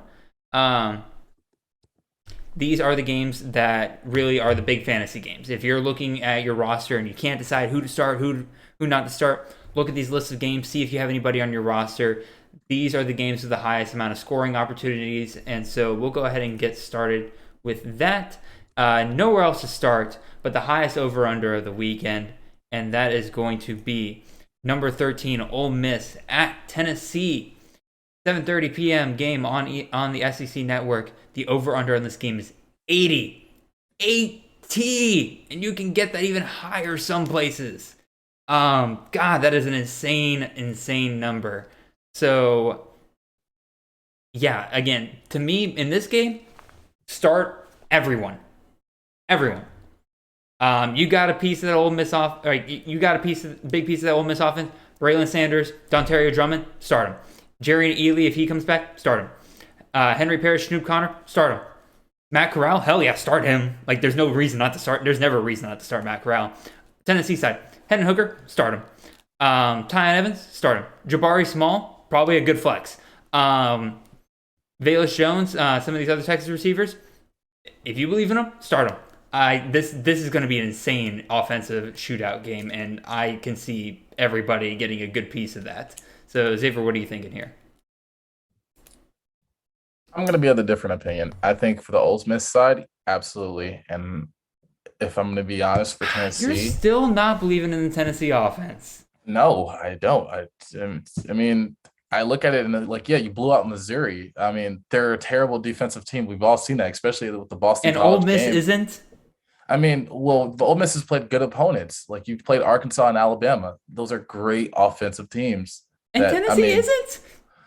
These are the games that really are the big fantasy games. If you're looking at your roster and you can't decide who to start, who not to start, look at these lists of games, see if you have anybody on your roster. These are the games with the highest amount of scoring opportunities, and so we'll go ahead and get started with that. Nowhere else to start but the highest over-under of the weekend, and that is going to be number 13, Ole Miss at Tennessee. 7:30 p.m. game on the SEC Network. The over-under on this game is 80. 80! And you can get that even higher some places. God, that is an insane number. So, yeah, again, to me, in this game, start everyone. Everyone. You got a piece of that Ole Miss you got a big piece of that Ole Miss offense. Braylon Sanders, Dontario Drummond, start him. Jerry Ely, if he comes back, start him. Henry Parrish, Snoop Connor, start him. Matt Corral, hell yeah, start him. Like, there's no reason not to start. There's never a reason not to start Matt Corral. Tennessee side, Hendon Hooker, start him. Tyon Evans, start him. Jabari Small, probably a good flex. Velus Jones, some of these other Texas receivers, if you believe in them, start them. This is going to be an insane offensive shootout game, and I can see everybody getting a good piece of that. So, Xavier, what are you thinking here? I'm going to be of a different opinion. I think for the Ole Miss side, absolutely. And if I'm going to be honest, for Tennessee... You're still not believing in the Tennessee offense. No, I don't. I mean, I look at it and like, yeah, you blew out Missouri. I mean, they're a terrible defensive team. We've all seen that, especially with the Boston And College Ole Miss game. isn't? I mean, well, the Ole Miss has played good opponents. Like, you've played Arkansas and Alabama. Those are great offensive teams. And Tennessee isn't?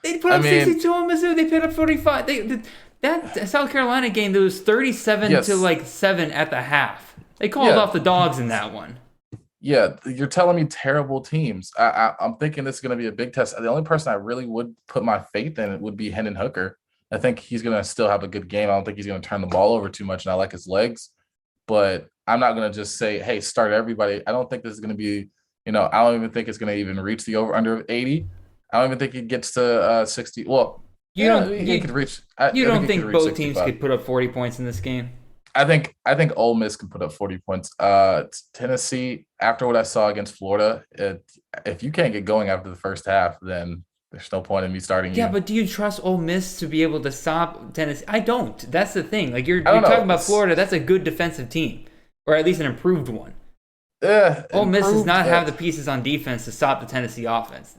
They put up 62 on Mizzou. They put up 45. That South Carolina game, there was 37 to 7 at the half. They called off the dogs in that one. Yeah, you're telling me terrible teams. I'm thinking this is going to be a big test. The only person I really would put my faith in would be Hendon Hooker. I think he's going to still have a good game. I don't think he's going to turn the ball over too much, and I like his legs. But I'm not going to just say, hey, start everybody. I don't think this is going to be, I don't even think it's going to even reach the over-under of 80. I don't even think it gets to 60. Well, you don't could reach. You don't think both 65. teams could put up 40 points in this game? I think Ole Miss can put up 40 points. Tennessee, after what I saw against Florida, if you can't get going after the first half, then there's no point in me starting you. Yeah, but do you trust Ole Miss to be able to stop Tennessee? I don't. That's the thing. Like you're talking about Florida, that's a good defensive team, or at least an improved one. Ole Miss does not have the pieces on defense to stop the Tennessee offense.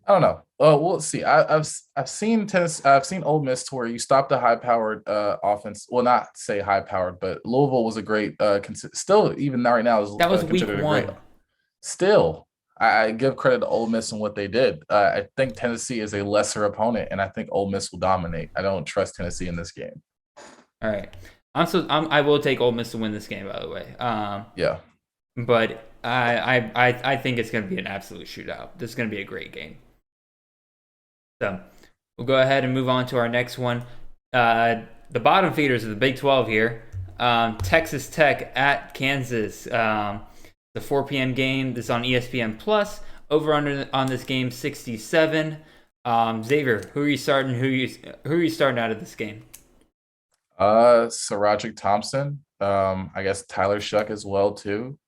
I don't know. We'll see. I've seen I've seen Ole Miss to where you stop the high-powered offense. Well, not say high-powered, but Louisville was a great. Still, even right now, that was week one. Still, I give credit to Ole Miss and what they did. I think Tennessee is a lesser opponent, and I think Ole Miss will dominate. I don't trust Tennessee in this game. All right, I will take Ole Miss to win this game. By the way, yeah, but I think it's going to be an absolute shootout. This is going to be a great game. So we'll go ahead and move on to our next one. The bottom feeders of the Big 12 here. Texas Tech at Kansas. The 4 p.m. game. This is on ESPN Plus. Over under on this game 67. Xavier, who are you starting? Who are you starting out of this game? Sarajic Thompson. I guess Tyler Shuck as well too.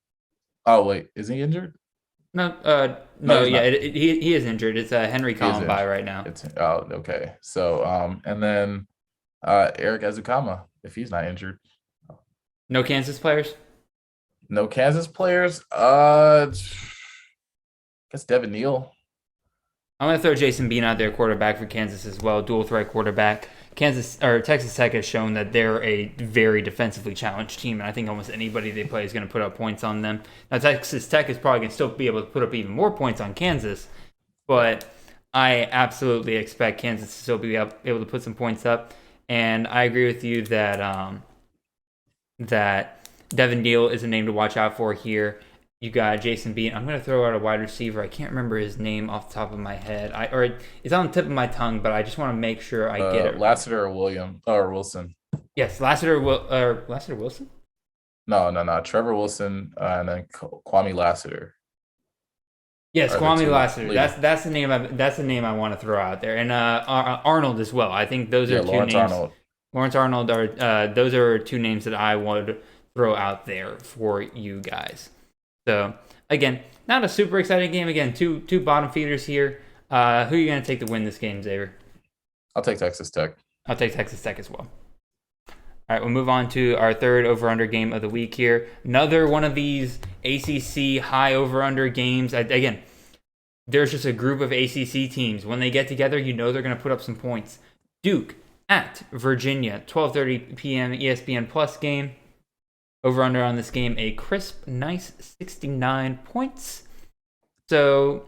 Oh wait, is he injured? No, No, he's yeah, not. he is injured. It's Henry He is Columbi injured. right now. It's okay. So and then Eric Azukama, if he's not injured. No Kansas players. No Kansas players. Guess Devin Neal. I'm gonna throw Jason Bean out there, quarterback for Kansas as well, dual threat quarterback. Texas Tech has shown that they're a very defensively challenged team, and I think almost anybody they play is going to put up points on them. Now, Texas Tech is probably going to still be able to put up even more points on Kansas, but I absolutely expect Kansas to still be able to put some points up. And I agree with you that that Devin Neal is a name to watch out for here. You got Jason Bean. I'm going to throw out a wide receiver. I can't remember his name off the top of my head. It's on the tip of my tongue, but I just want to make sure I get it. Lassiter or Wilson. Yes, Lassiter Wilson? No. Trevor Wilson and then Kwame Lassiter. Yes, Kwame Lassiter. That's the name. That's the name I want to throw out there, and Arnold as well. I think those are two Lawrence names. Arnold. Lawrence Arnold are those are two names that I would throw out there for you guys. So again, not a super exciting game. Again, two bottom feeders here. Who are you going to take to win this game, Xavier? I'll take Texas Tech. I'll take Texas Tech as well. All right, we'll move on to our third over-under game of the week here. Another one of these ACC high over-under games. Again, there's just a group of ACC teams. When they get together, you know they're going to put up some points. Duke at Virginia, 12:30 p.m. ESPN Plus game. Over-under on this game, a crisp, nice 69 points. So,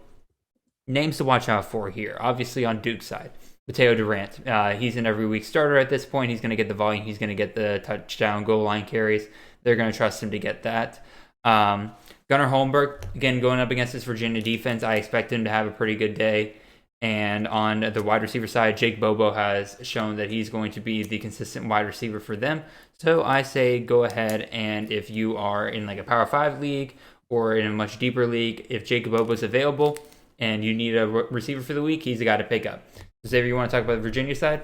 names to watch out for here. Obviously on Duke's side, Mateo Durant. He's an every week starter at this point. He's going to get the volume. He's going to get the touchdown, goal line carries. They're going to trust him to get that. Gunnar Holmberg, again, going up against this Virginia defense. I expect him to have a pretty good day. And on the wide receiver side, Jake Bobo has shown that he's going to be the consistent wide receiver for them. So I say go ahead, and if you are in like a Power 5 league or in a much deeper league, if Jake Bobo is available and you need a receiver for the week, he's the guy to pick up. Xavier, you want to talk about the Virginia side?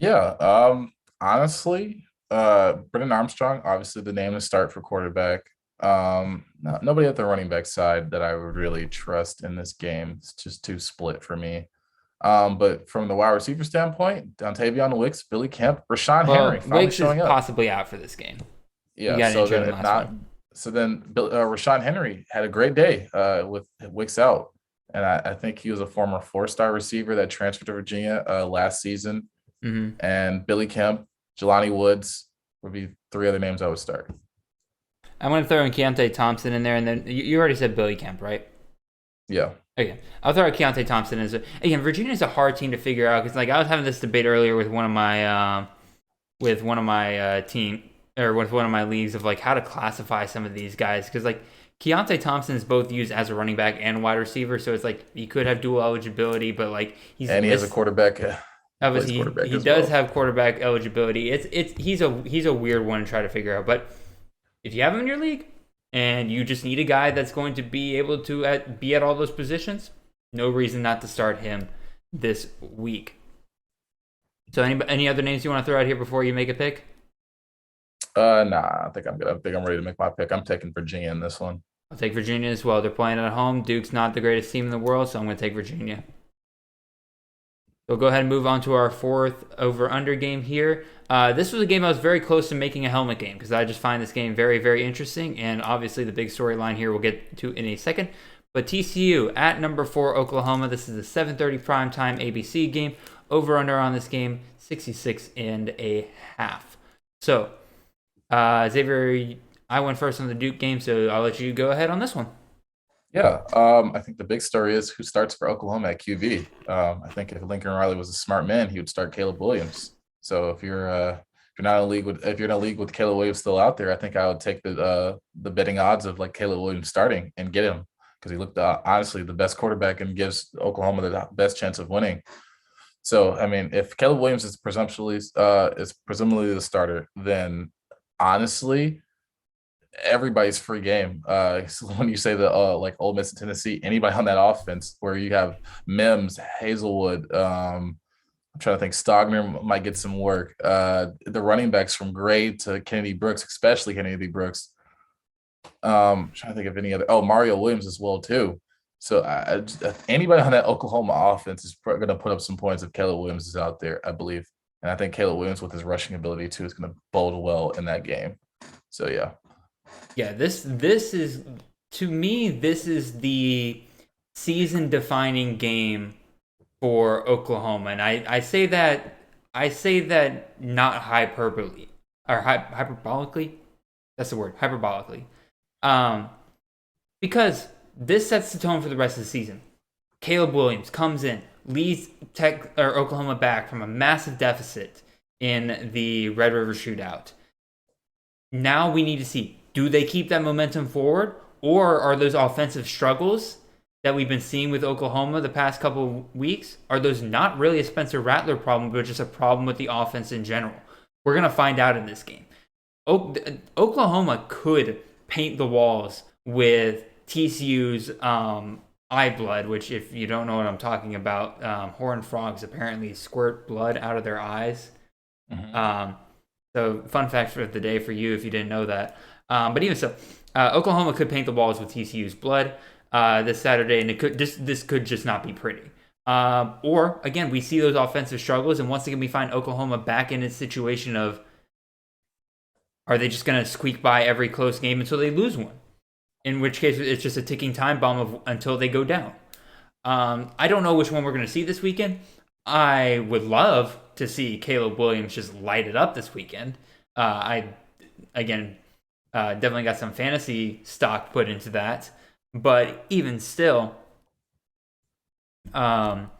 Yeah. Honestly, Brennan Armstrong, obviously the name to start for quarterback. Nobody at the running back side that I would really trust in this game. It's just too split for me. But from the wide receiver standpoint, Dontavion Wicks, Billy Kemp, Rashawn Henry finally Wicks showing is up. possibly out for this game. Yeah, so then Rashawn Henry had a great day with Wicks out. And I think he was a former 4-star receiver that transferred to Virginia last season. Mm-hmm. And Billy Kemp, Jelani Woods would be three other names I would start. I'm going to throw in Keontae Thompson in there, and then you already said Billy Kemp, right? Yeah. Okay, I'll throw Keontae Thompson as again. Virginia's a hard team to figure out because, like, I was having this debate earlier with one of my team or with one of my leagues of like how to classify some of these guys because like Keontae Thompson is both used as a running back and wide receiver, so it's like he could have dual eligibility, but like he has a quarterback. Obviously, he does have quarterback eligibility. He's a weird one to try to figure out, but if you have him in your league and you just need a guy that's going to be able to be at all those positions, no reason not to start him this week. So any other names you want to throw out here before you make a pick? Nah, I think I'm good. I think I'm ready to make my pick. I'm taking Virginia in this one. I'll take Virginia as well. They're playing at home. Duke's not the greatest team in the world, so I'm going to take Virginia. We'll go ahead and move on to our fourth over-under game here. This was a game I was very close to making a helmet game because I just find this game very, very interesting. And obviously the big storyline here we'll get to in a second. But TCU at number 4, Oklahoma. This is a 7:30 primetime ABC game. Over-under on this game, 66.5. So, Xavier, I went first on the Duke game, so I'll let you go ahead on this one. Yeah, I think the big story is who starts for Oklahoma at QB. I think if Lincoln Riley was a smart man, he would start Caleb Williams. So if you're not in a league with Caleb Williams still out there, I think I would take the betting odds of like Caleb Williams starting and get him because he looked honestly the best quarterback and gives Oklahoma the best chance of winning. So I mean, if Caleb Williams is presumably the starter, then honestly, everybody's free game. So when you say the like Ole Miss and Tennessee, anybody on that offense where you have Mims, Hazelwood, I'm trying to think, Stogner might get some work. The running backs from Gray to Kennedy Brooks, especially Kennedy Brooks, Trying to think of any other. Oh, Mario Williams as well too. So anybody on that Oklahoma offense is going to put up some points if Caleb Williams is out there, I believe. And I think Caleb Williams with his rushing ability too is going to bode well in that game. So yeah. Yeah, this is, to me, this is the season defining game for Oklahoma. And I say that not hyperbolically, or hyperbolically. That's the word, hyperbolically. Because this sets the tone for the rest of the season. Caleb Williams comes in, leads Oklahoma back from a massive deficit in the Red River Shootout. Now we need to see, do they keep that momentum forward, or are those offensive struggles that we've been seeing with Oklahoma the past couple of weeks, are those not really a Spencer Rattler problem, but just a problem with the offense in general? We're going to find out in this game. Oklahoma could paint the walls with TCU's eye blood, which, if you don't know what I'm talking about, horned frogs apparently squirt blood out of their eyes. Mm-hmm. So fun fact for the day for you if you didn't know that. But even so, Oklahoma could paint the walls with TCU's blood this Saturday, and this could just not be pretty. Or, again, we see those offensive struggles, and once again we find Oklahoma back in its situation of, are they just going to squeak by every close game until they lose one? In which case, it's just a ticking time bomb until they go down. I don't know which one we're going to see this weekend. I would love to see Caleb Williams just light it up this weekend. I definitely got some fantasy stock put into that. But even still, I'm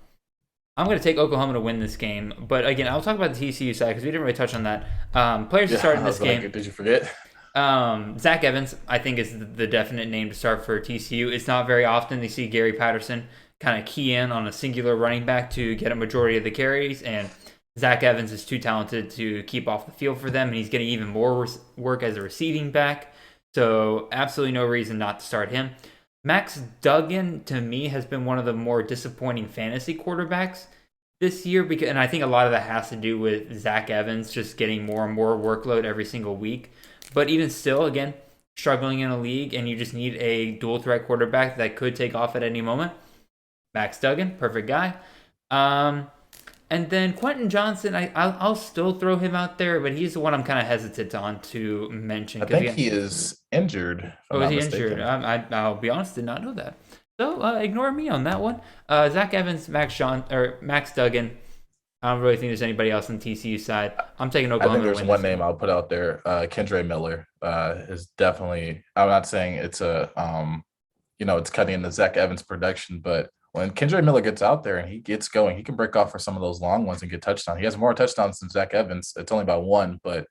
going to take Oklahoma to win this game. But again, I'll talk about the TCU side because we didn't really touch on that. Players to start in this game. Did you forget? Zach Evans, I think, is the definite name to start for TCU. It's not very often they see Gary Patterson kind of key in on a singular running back to get a majority of the carries, and Zach Evans is too talented to keep off the field for them, and he's getting even more work as a receiving back. So absolutely no reason not to start him. Max Duggan, to me, has been one of the more disappointing fantasy quarterbacks this year, and I think a lot of that has to do with Zach Evans just getting more and more workload every single week. But even still, again, struggling in a league, and you just need a dual threat quarterback that could take off at any moment. Max Duggan, perfect guy. And then Quentin Johnson, I'll still throw him out there, but he's the one I'm kind of hesitant on to mention. I think he is injured. Oh, is he injured? I'll be honest, did not know that. So ignore me on that one. Zach Evans, Max Duggan. I don't really think there's anybody else on the TCU side. I'm taking Oklahoma. I think there's one name I'll put out there. Kendre Miller is definitely. I'm not saying it's it's cutting into Zach Evans' production, but when Kendre Miller gets out there and he gets going, he can break off for some of those long ones and get touchdowns. He has more touchdowns than Zach Evans. It's only about one, but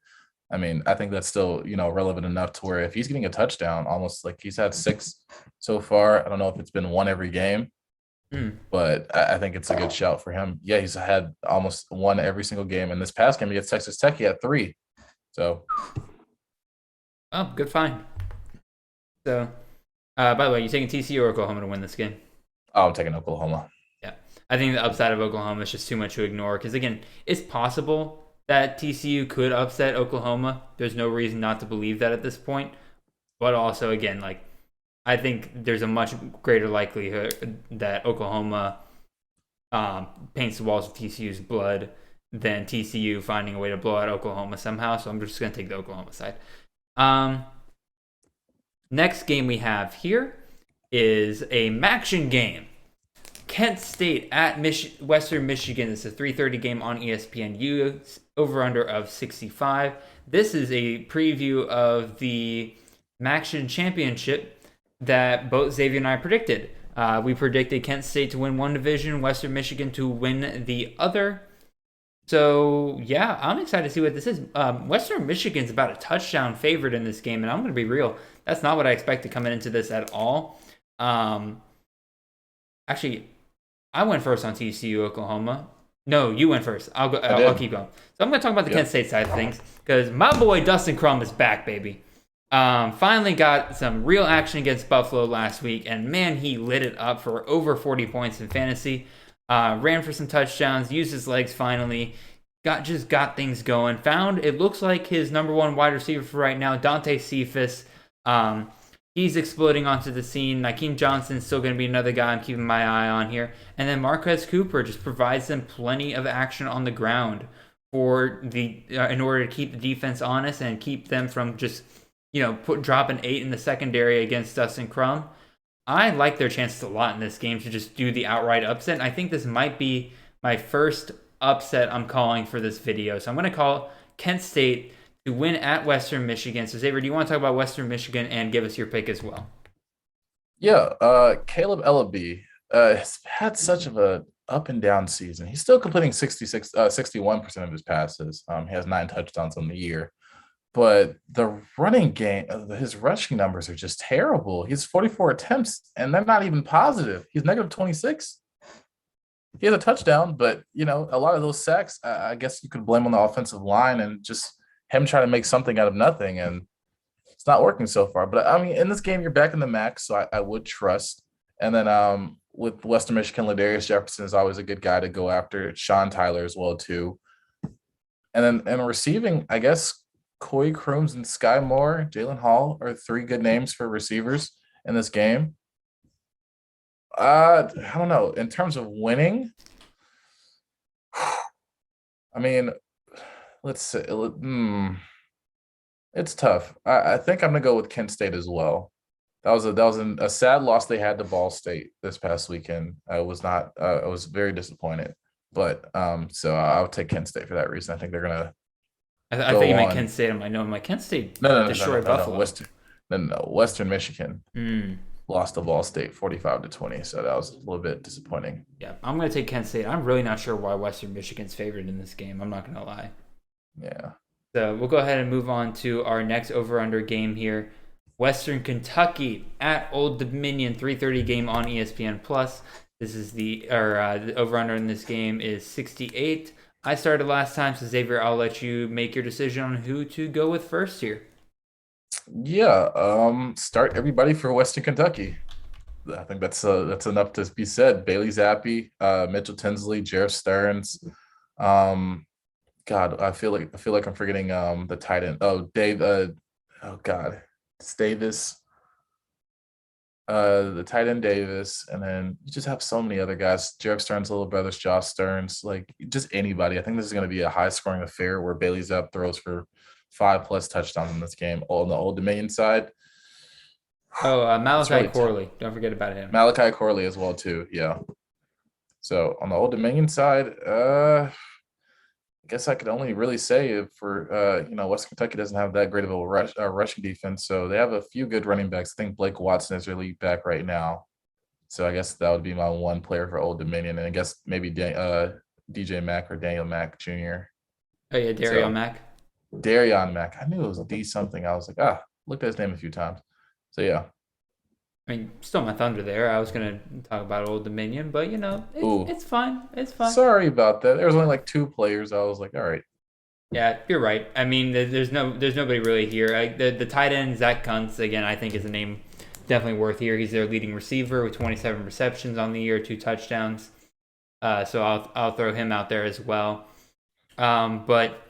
I mean, I think that's still, relevant enough to where if he's getting a touchdown, almost like he's had 6 so far. I don't know if it's been 1 every game, but I think it's a good shout for him. Yeah, he's had almost 1 every single game. And this past game against Texas Tech, he had 3. So. Oh, good find. So, by the way, you taking TCU or Oklahoma to win this game? Oh, I'm taking Oklahoma. Yeah. I think the upside of Oklahoma is just too much to ignore because, again, it's possible that TCU could upset Oklahoma. There's no reason not to believe that at this point. But also, again, I think there's a much greater likelihood that Oklahoma paints the walls with TCU's blood than TCU finding a way to blow out Oklahoma somehow. So I'm just going to take the Oklahoma side. Next game we have here is a Maction game. Kent State at Western Michigan. It's a 3:30 game on ESPNU. Over-under of 65. This is a preview of the Maction Championship that both Xavier and I predicted. We predicted Kent State to win one division, Western Michigan to win the other. So, yeah, I'm excited to see what this is. Western Michigan's about a touchdown favorite in this game, and I'm going to be real. That's not what I expected coming into this at all. Actually, I went first on TCU Oklahoma. No, you went first. I'll keep going. So I'm going to talk about the Kent State side of things because my boy Dustin Crum is back, baby. Finally got some real action against Buffalo last week, and man, he lit it up for over 40 points in fantasy. Ran for some touchdowns, used his legs finally, got things going. It looks like his number 1 wide receiver for right now, Dante Cephas. He's exploding onto the scene. Nykeem Johnson's still going to be another guy I'm keeping my eye on here. And then Marquez Cooper just provides them plenty of action on the ground for in order to keep the defense honest and keep them from just, dropping 8 in the secondary against Dustin Crum. I like their chances a lot in this game to just do the outright upset. And I think this might be my first upset I'm calling for this video. So I'm going to call Kent State to win at Western Michigan. So Xavier, do you want to talk about Western Michigan and give us your pick as well? Yeah, Caleb Ellaby has had such of a up and down season. He's still completing 61% of his passes. He has 9 touchdowns on the year. But the running game, his rushing numbers are just terrible. He's 44 attempts, and they're not even positive. He's negative 26. He has a touchdown, but, a lot of those sacks, I guess you could blame on the offensive line and just him trying to make something out of nothing, and it's not working so far. But, I mean, in this game, you're back in the MAC, so I would trust. And then with Western Michigan, Ladarius Jefferson is always a good guy to go after. Sean Tyler as well, too. And then in receiving, I guess Coy Crooms and Sky Moore, Jalen Hall are 3 good names for receivers in this game. I don't know. In terms of winning, I mean, let's say it's tough. I think I'm gonna go with Kent State as well. That was a sad loss they had to Ball State this past weekend. I was very disappointed. But so I'll take Kent State for that reason. I think they're gonna. I think you meant Kent State. I'm like Kent State destroyed Buffalo. Western Michigan lost to Ball State 45-20. So that was a little bit disappointing. Yeah, I'm gonna take Kent State. I'm really not sure why Western Michigan's favored in this game. I'm not gonna lie. Yeah. So we'll go ahead and move on to our next over/under game here. Western Kentucky at Old Dominion, 3:30 game on ESPN Plus. This is the over/under in this game is 68. I started last time, so Xavier, I'll let you make your decision on who to go with first here. Yeah, start everybody for Western Kentucky. I think that's enough to be said. Bailey Zappi, Mitchell Tinsley, Jerry Stearns. God, I feel like I'm forgetting the tight end. Oh, Dave. It's Davis. The tight end Davis, and then you just have so many other guys. Jerry Stearns' little brothers, Josh Stearns, like just anybody. I think this is going to be a high-scoring affair where Bailey Zapp throws for 5+ touchdowns in this game. On the Old Dominion side. Oh, Malachi Corley. Don't forget about him. Malachi Corley as well, too. Yeah. So on the Old Dominion side, I guess I could only really say for Western Kentucky doesn't have that great of a rushing defense, so they have a few good running backs. I think Blake Watson is their lead back right now, so I guess that would be my one player for Old Dominion, and I guess maybe DJ Mack or Daniel Mack Jr. Oh yeah, Darion Mack. Darion Mack. I knew it was D something. I was like, looked at his name a few times. So yeah. I mean, still my thunder there. I was gonna talk about Old Dominion, but it's fine. It's fine. Sorry about that. There was only like 2 players. I was like, all right. Yeah, you're right. I mean, there's nobody really here. The tight end Zach Kuntz again, I think is a name definitely worth here. He's their leading receiver with 27 receptions on the year, 2 touchdowns. So I'll throw him out there as well. But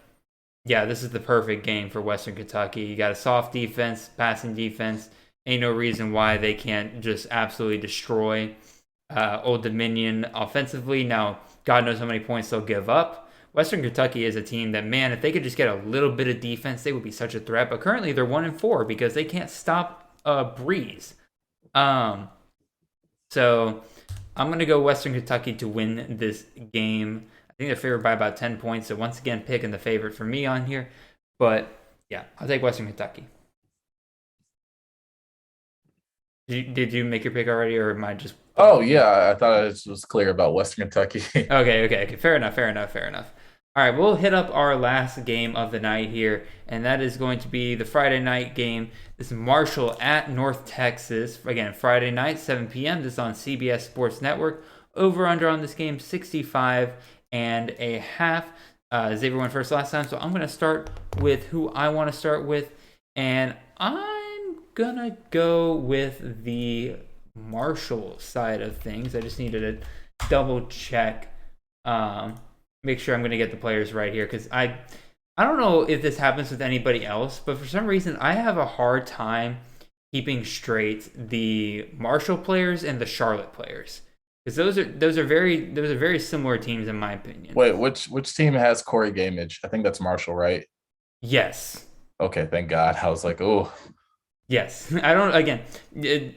yeah, this is the perfect game for Western Kentucky. You got a soft defense, passing defense. Ain't no reason why they can't just absolutely destroy Old Dominion offensively. Now, God knows how many points they'll give up. Western Kentucky is a team that, man, if they could just get a little bit of defense, they would be such a threat. But currently, they're 1-4 because they can't stop Breeze. So I'm going to go Western Kentucky to win this game. I think they're favored by about 10 points. So once again, picking the favorite for me on here. But yeah, I'll take Western Kentucky. Did you make your pick already, or am I just? Oh yeah, I thought I was clear about Western Kentucky. Okay. Fair enough. All right, we'll hit up our last game of the night here, and that is going to be the Friday night game. This is Marshall at North Texas. Again, Friday night, 7 p.m. This is on CBS Sports Network. Over under on this game, 65.5. Xavier went first last time, so I'm going to start with who I want to start with, and I'm gonna go with the Marshall side of things. I just needed to double check, make sure I'm gonna get the players right here, because I don't know if this happens with anybody else, but for some reason I have a hard time keeping straight the Marshall players and the Charlotte players. Because those are very similar teams in my opinion. Wait, which team has Corey Gamage? I think that's Marshall, right? Yes. Okay, thank God. I was like, oh. Yes. I don't. Again,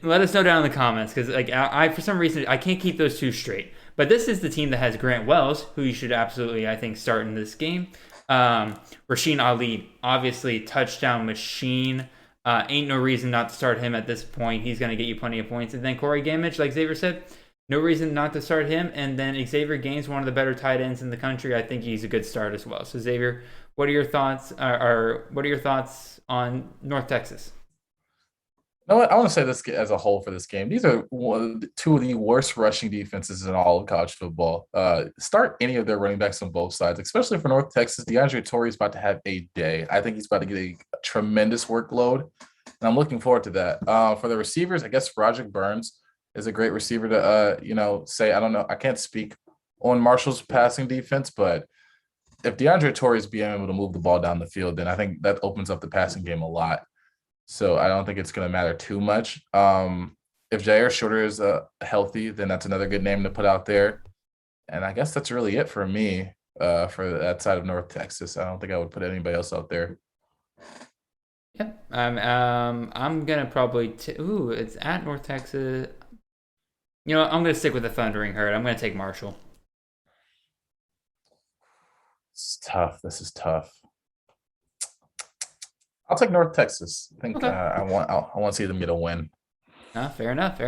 let us know down in the comments because like I for some reason I can't keep those two straight. But this is the team that has Grant Wells, who you should absolutely I think start in this game. Rasheen Ali, obviously touchdown machine. Ain't no reason not to start him at this point. He's gonna get you plenty of points. And then Corey Gamage, like Xavier said. No reason not to start him. And then Xavier Gaines, one of the better tight ends in the country. I think he's a good start as well. So Xavier, what are your thoughts? What are your thoughts on North Texas? You know what? I want to say this as a whole for this game. These are two of the worst rushing defenses in all of college football. Start any of their running backs on both sides, especially for North Texas. DeAndre Torrey is about to have a day. I think he's about to get a tremendous workload, and I'm looking forward to that. For the receivers, I guess Roderick Burns is a great receiver to, say, I don't know. I can't speak on Marshall's passing defense, but if DeAndre Torrey is being able to move the ball down the field, then I think that opens up the passing game a lot. So I don't think it's going to matter too much. If Jair Shorter is healthy, then that's another good name to put out there. And I guess that's really it for me for that side of North Texas. I don't think I would put anybody else out there. Yeah, I'm gonna probably. It's at North Texas. You know, I'm gonna stick with the Thundering Herd. I'm gonna take Marshall. It's tough. This is tough. I'll take North Texas. I think Okay. I want to see them get a win. Fair enough.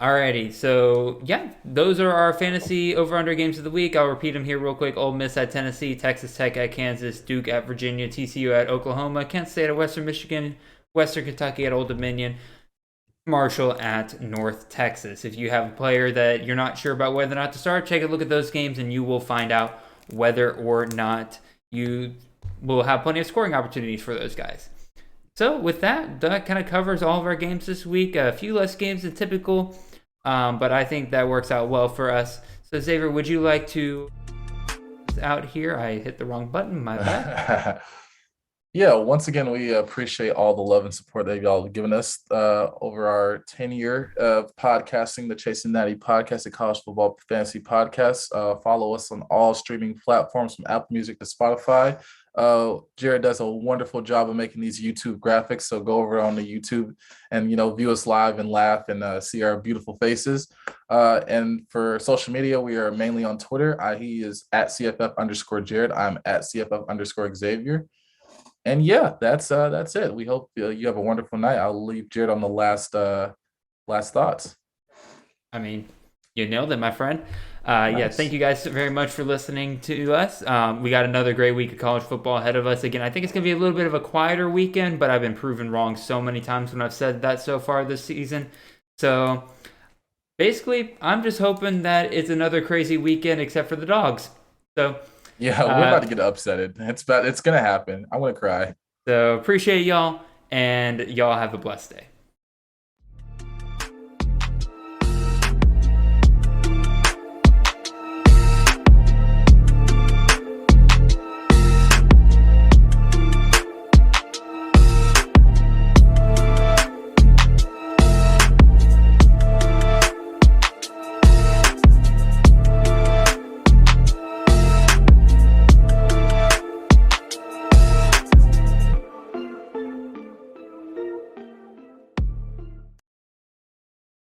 Alrighty, so yeah, those are our fantasy over/under games of the week. I'll repeat them here real quick. Ole Miss at Tennessee, Texas Tech at Kansas, Duke at Virginia, TCU at Oklahoma, Kent State at Western Michigan, Western Kentucky at Old Dominion, Marshall at North Texas. If you have a player that you're not sure about whether or not to start, take a look at those games and you will find out whether or not you will have plenty of scoring opportunities for those guys. So with that kind of covers all of our games this week. A few less games than typical, but I think that works out well for us. So Xavier, would you like to out here? I hit the wrong button, my bad. Yeah, once again, we appreciate all the love and support that y'all have given us over our 10-year of podcasting, the Chasing Natty podcast, the College Football Fantasy Podcast. Follow us on all streaming platforms from Apple Music to Spotify. Jared does a wonderful job of making these YouTube graphics, so go over on the YouTube and view us live and laugh and see our beautiful faces. And for social media, we are mainly on Twitter. He is at CFF_Jared. I'm at CFF_Xavier. And yeah, that's it. We hope you have a wonderful night. I'll leave Jared on the last thoughts. I mean, you nailed it, my friend. Nice. Yeah, thank you guys very much for listening to us. We got another great week of college football ahead of us. Again, I think it's going to be a little bit of a quieter weekend, but I've been proven wrong so many times when I've said that so far this season. So basically, I'm just hoping that it's another crazy weekend except for the dogs. So yeah, we're about to get upsetted. It's going to happen. I'm going to cry. So appreciate y'all, and y'all have a blessed day.